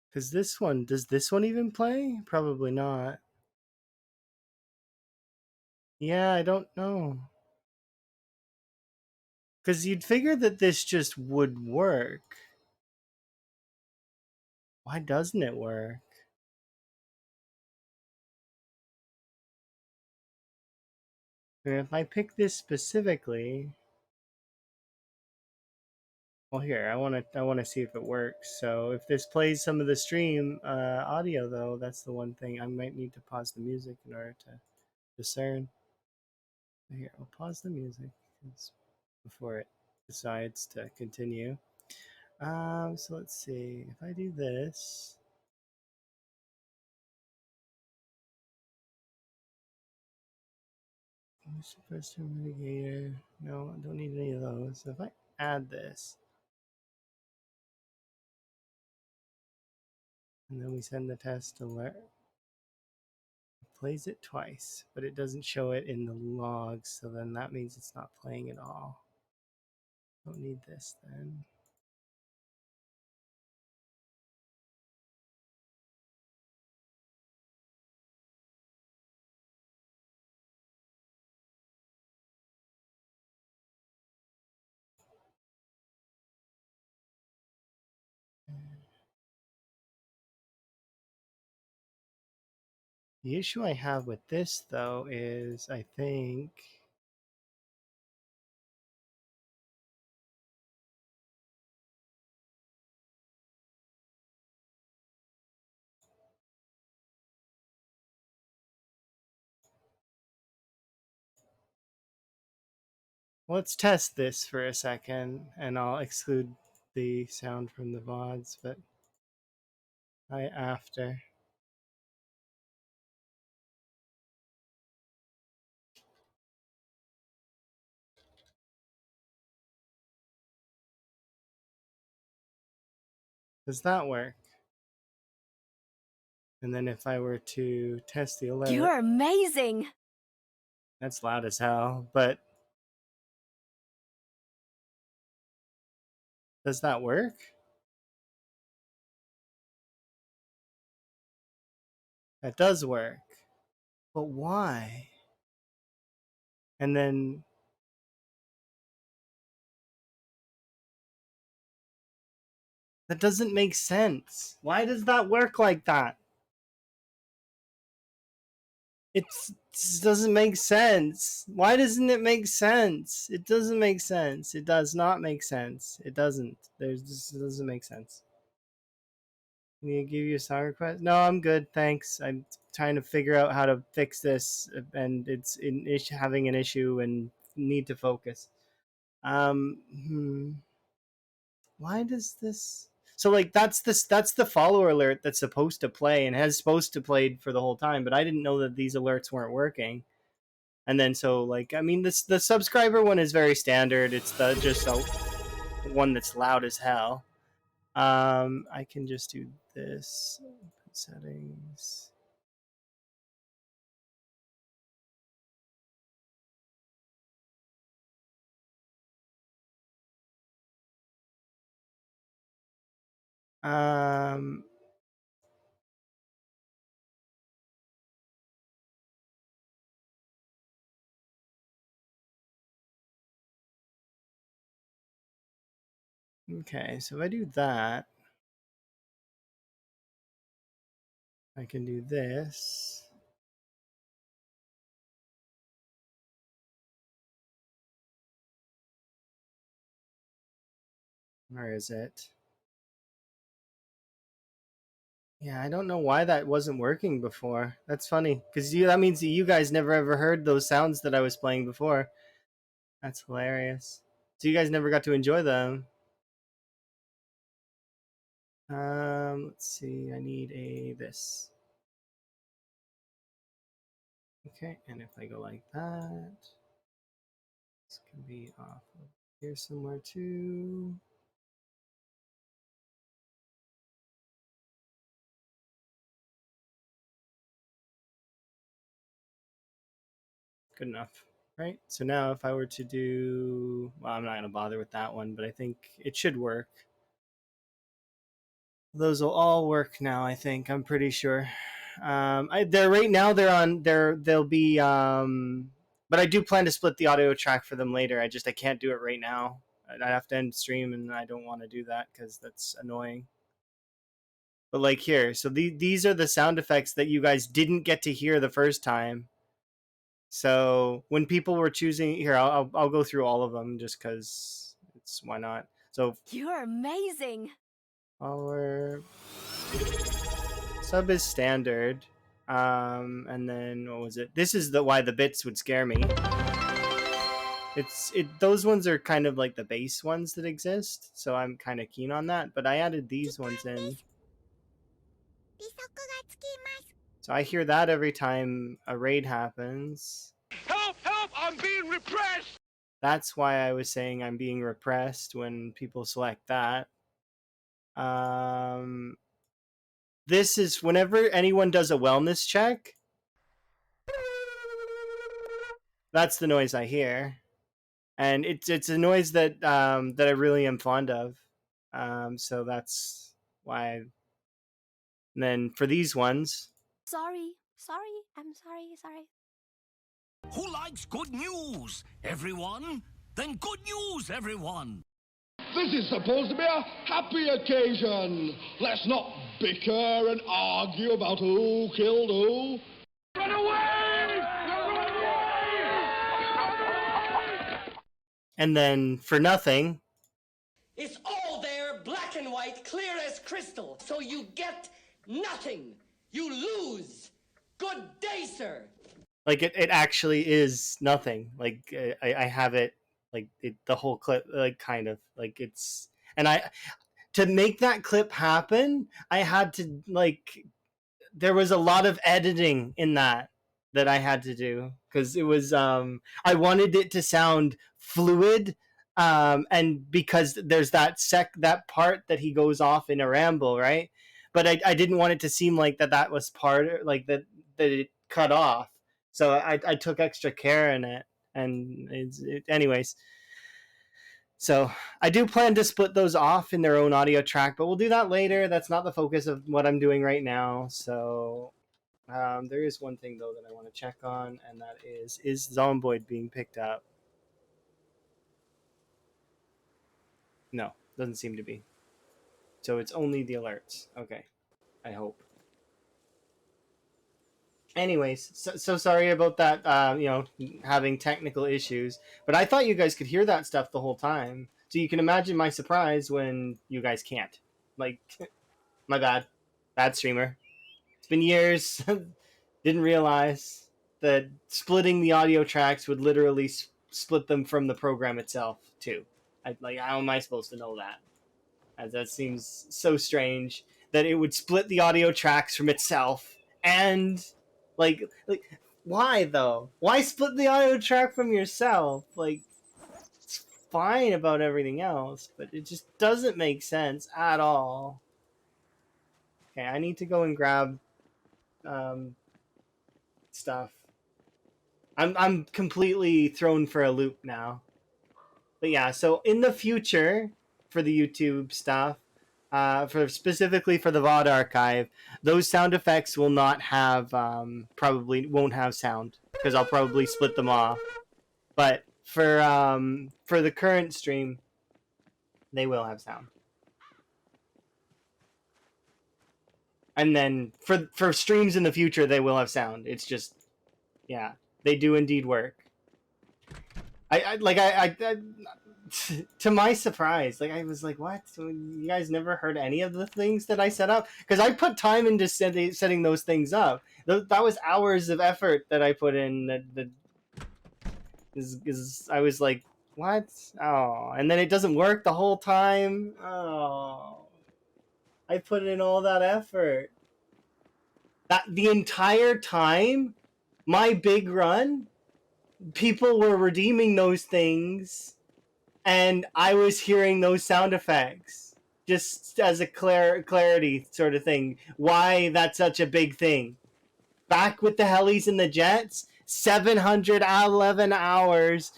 Because this one, does this one even play? Probably not. Yeah, I don't know. Because you'd figure that this just would work. Why doesn't it work? And if I pick this specifically, well, here I want to see if it works. So if this plays some of the stream audio, though, that's the one thing I might need to pause the music in order to discern. Here, I'll pause the music before it decides to continue. So let's see. If I do this, suppressor mitigator. No, I don't need any of those. So if I add this, and then we send the test alert, it plays it twice, but it doesn't show it in the logs. So then that means it's not playing at all. Don't need this then. The issue I have with this though is I think Let's test this for a second, and I'll exclude the sound from the VODs, but after. Does that work? And then if I were to test the alert, You're amazing. That's loud as hell, but does that work? That does work. But why? And then that doesn't make sense. Why does that work like that? It doesn't make sense. Why doesn't it make sense? It doesn't make sense. It does not make sense. It doesn't. It doesn't make sense. Can you give you a song request? No, I'm good. Thanks. I'm trying to figure out how to fix this, and it's having an issue and need to focus. Why does this? So like that's the follower alert that's supposed to play and has supposed to play for the whole time, but I didn't know that these alerts weren't working. And then so like I mean this the subscriber one is very standard. It's the just a one that's loud as hell. I can just do this settings. Um, okay, so if I do that, I can do this. Where is it? Yeah, I don't know why that wasn't working before. That's funny because that means that you guys never ever heard those sounds that I was playing before. That's hilarious. So you guys never got to enjoy them. Let's see. I need a this. Okay, and if I go like that, this can be off of here somewhere too. Good enough, right? So now if I were to do, well, I'm not going to bother with that one, but I think it should work. Those will all work now, I think. I'm pretty sure. They're right now. They'll be. But I do plan to split the audio track for them later. I can't do it right now. I have to end stream, and I don't want to do that because that's annoying. But like here, so these are the sound effects that you guys didn't get to hear the first time. So when people were choosing here, I'll go through all of them just because it's why not. So You're amazing. our sub is standard, and then what was it? This is the why the bits would scare me. Those ones are kind of like the base ones that exist, so I'm kind of keen on that. But I added these ones in. So I hear that every time a raid happens. Help! Help! I'm being repressed! That's why I was saying I'm being repressed when people select that. This is whenever anyone does a wellness check. That's the noise I hear, and it's a noise that that I really am fond of. So that's why. And then for these ones, Sorry. I'm sorry. Who likes good news? Everyone? Then good news, everyone! This is supposed to be a happy occasion. Let's not bicker and argue about who killed who. Run away! Run away! and then for nothing, It's all there, black and white, clear as crystal. So you get nothing. You lose. Good day, sir. like it actually is nothing. Like I have it like the whole clip, like kind of like it's. And I to make that clip happen, I had to like there was a lot of editing in that I had to do because it was I wanted it to sound fluid, and because there's that part that he goes off in a ramble, right? But I didn't want it to seem like that was part like that it cut off. So I took extra care in it, and anyways. So I do plan to split those off in their own audio track, but we'll do that later. That's not the focus of what I'm doing right now. So there is one thing though that I want to check on, and that is Zomboid being picked up? No, doesn't seem to be. So it's only the alerts. Okay, I hope. Anyways, so sorry about that. Having technical issues, but I thought you guys could hear that stuff the whole time. So you can imagine my surprise when you guys can't. Like, my bad streamer. It's been years. Didn't realize that splitting the audio tracks would literally split them from the program itself too. How am I supposed to know that? As that seems so strange that it would split the audio tracks from itself. And like why though? Why split the audio track from yourself? Like, it's fine about everything else, but it just doesn't make sense at all. Okay, I need to go and grab stuff. I'm completely thrown for a loop now. But yeah, so in the future, for the YouTube stuff, for specifically for the VOD archive, those sound effects will not have probably won't have sound because I'll probably split them off. But for the current stream, they will have sound. And then for streams in the future, they will have sound. It's just, yeah, they do indeed work. I to my surprise, like I was like, what? You guys never heard any of the things that I set up? Because I put time into setting those things up. That was hours of effort that I put in. I was like, what? Oh, and then it doesn't work the whole time. Oh, I put in all that effort. That the entire time, my big run, people were redeeming those things, and I was hearing those sound effects just as a clarity sort of thing. Why that's such a big thing. Back with the helis and the jets, 711 hours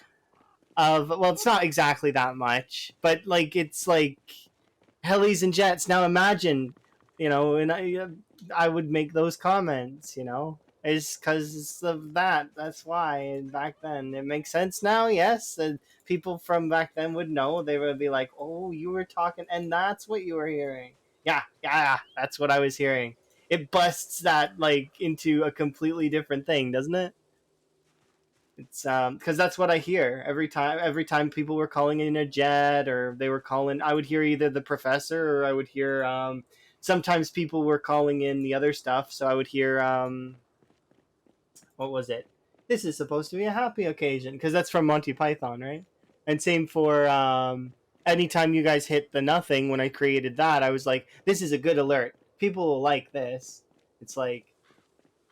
of, well, it's not exactly that much, but like it's like helis and jets. Now imagine, and I would make those comments, is because of that. That's why. And back then, it makes sense now. Yes, and people from back then would know. They would be like, "Oh, you were talking, and that's what you were hearing." Yeah, that's what I was hearing. It busts that like into a completely different thing, doesn't it? It's because that's what I hear every time. Every time people were calling in a jet, or they were calling, I would hear either the professor, or I would hear. Sometimes people were calling in the other stuff, so I would hear. What was it? This is supposed to be a happy occasion, because that's from Monty Python, right? And same for anytime you guys hit the nothing. When I created that, I was like, this is a good alert. People will like this. It's like,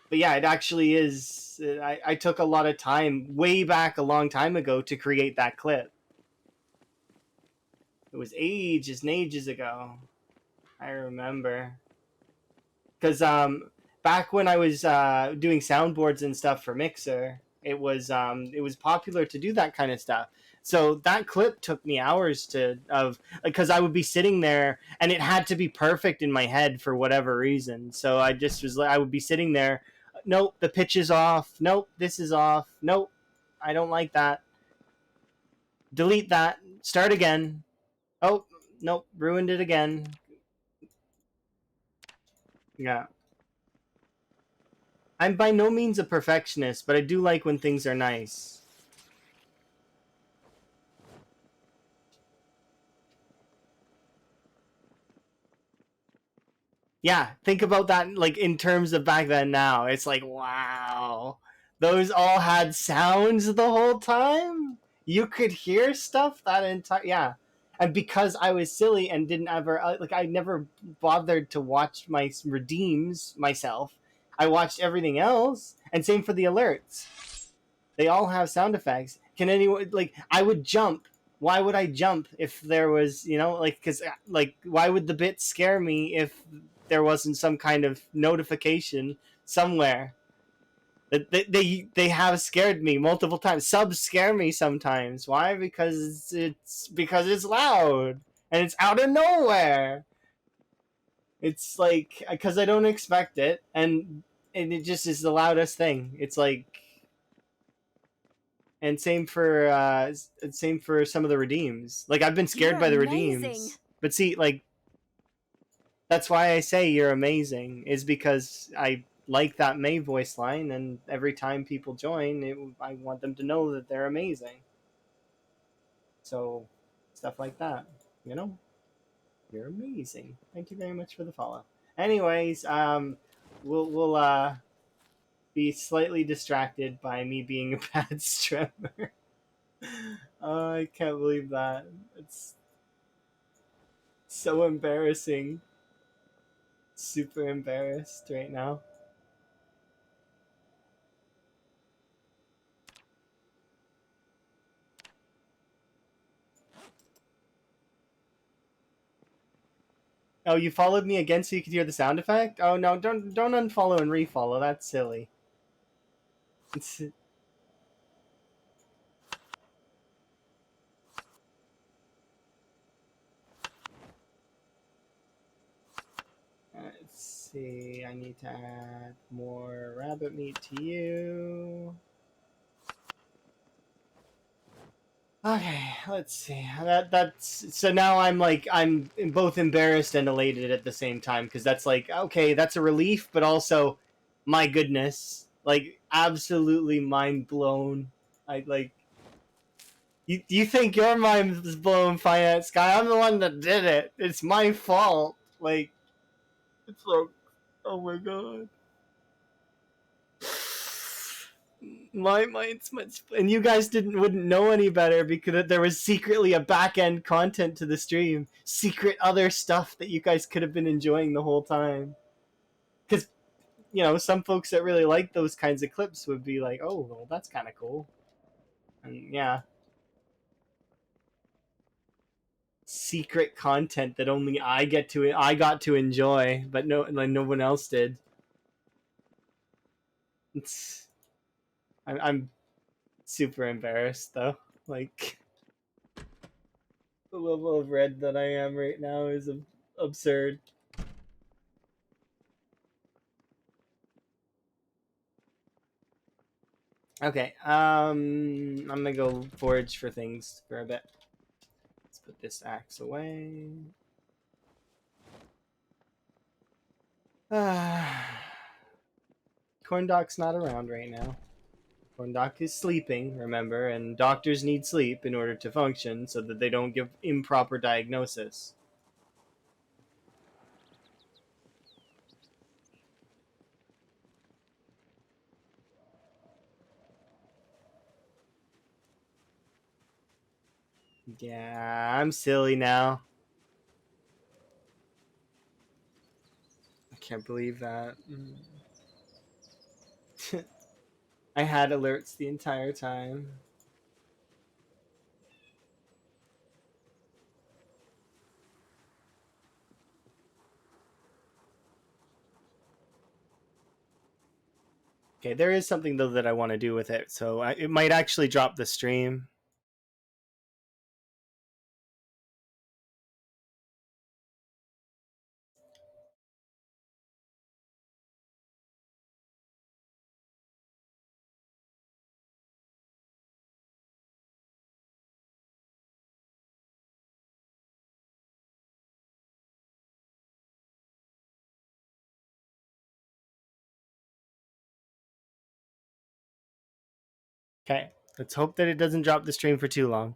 but yeah, it actually is. I took a lot of time way back a long time ago to create that clip. It was ages and ages ago. I remember. Because back when I was doing soundboards and stuff for Mixer, it was popular to do that kind of stuff. So that clip took me hours because I would be sitting there and it had to be perfect in my head for whatever reason. So I just was like, I would be sitting there. Nope, the pitch is off. Nope, this is off. Nope, I don't like that. Delete that. Start again. Oh, nope, ruined it again. Yeah. I'm by no means a perfectionist, but I do like when things are nice. Yeah, think about that like in terms of back then now. It's like, wow. Those all had sounds the whole time? You could hear stuff that entire, yeah. And because I was silly and didn't ever like, I never bothered to watch my redeems myself. I watched everything else, and same for the alerts. They all have sound effects. Can anyone, like, I would jump. Why would I jump if there was, like, because, like, why would the bit scare me if there wasn't some kind of notification somewhere? They have scared me multiple times. Subs scare me sometimes. Why? Because it's loud and it's out of nowhere. It's like, because I don't expect it, and it just is the loudest thing. It's like, and same for some of the redeems. Like, I've been scared You're by the amazing. redeems, but see, like, that's why I say you're amazing, is because I like that May voice line, and every time people join, I want them to know that they're amazing. So, stuff like that, you know? You're amazing. Thank you very much for the follow. Anyways, we'll be slightly distracted by me being a bad streamer. Oh, I can't believe that. It's so embarrassing. Super embarrassed right now. Oh, you followed me again so you could hear the sound effect? Oh no, don't unfollow and refollow. That's silly. It's, let's see. I need to add more rabbit meat to you. Okay, let's see. That's so now I'm both embarrassed and elated at the same time, because that's like, okay, that's a relief, but also, my goodness, like, absolutely mind blown. I like, you think your mind is blown, Finance Guy? I'm the one that did it. It's my fault. Like, it's like, oh my god. My mind's much, and you guys wouldn't know any better, because there was secretly a back end content to the stream, secret other stuff that you guys could have been enjoying the whole time. Because some folks that really like those kinds of clips would be like, oh, well, that's kind of cool, and yeah, secret content that only I got to enjoy, but no one else did. It's I'm super embarrassed though. Like, the level of red that I am right now is absurd. Okay, I'm gonna go forage for things for a bit. Let's put this axe away. Corndoc's not around right now. Corndoc is sleeping, remember, and doctors need sleep in order to function so that they don't give improper diagnosis. Yeah, I'm silly now. I can't believe that. I had alerts the entire time. Okay, there is something though that I want to do with it, so it might actually drop the stream. Okay, let's hope that it doesn't drop the stream for too long.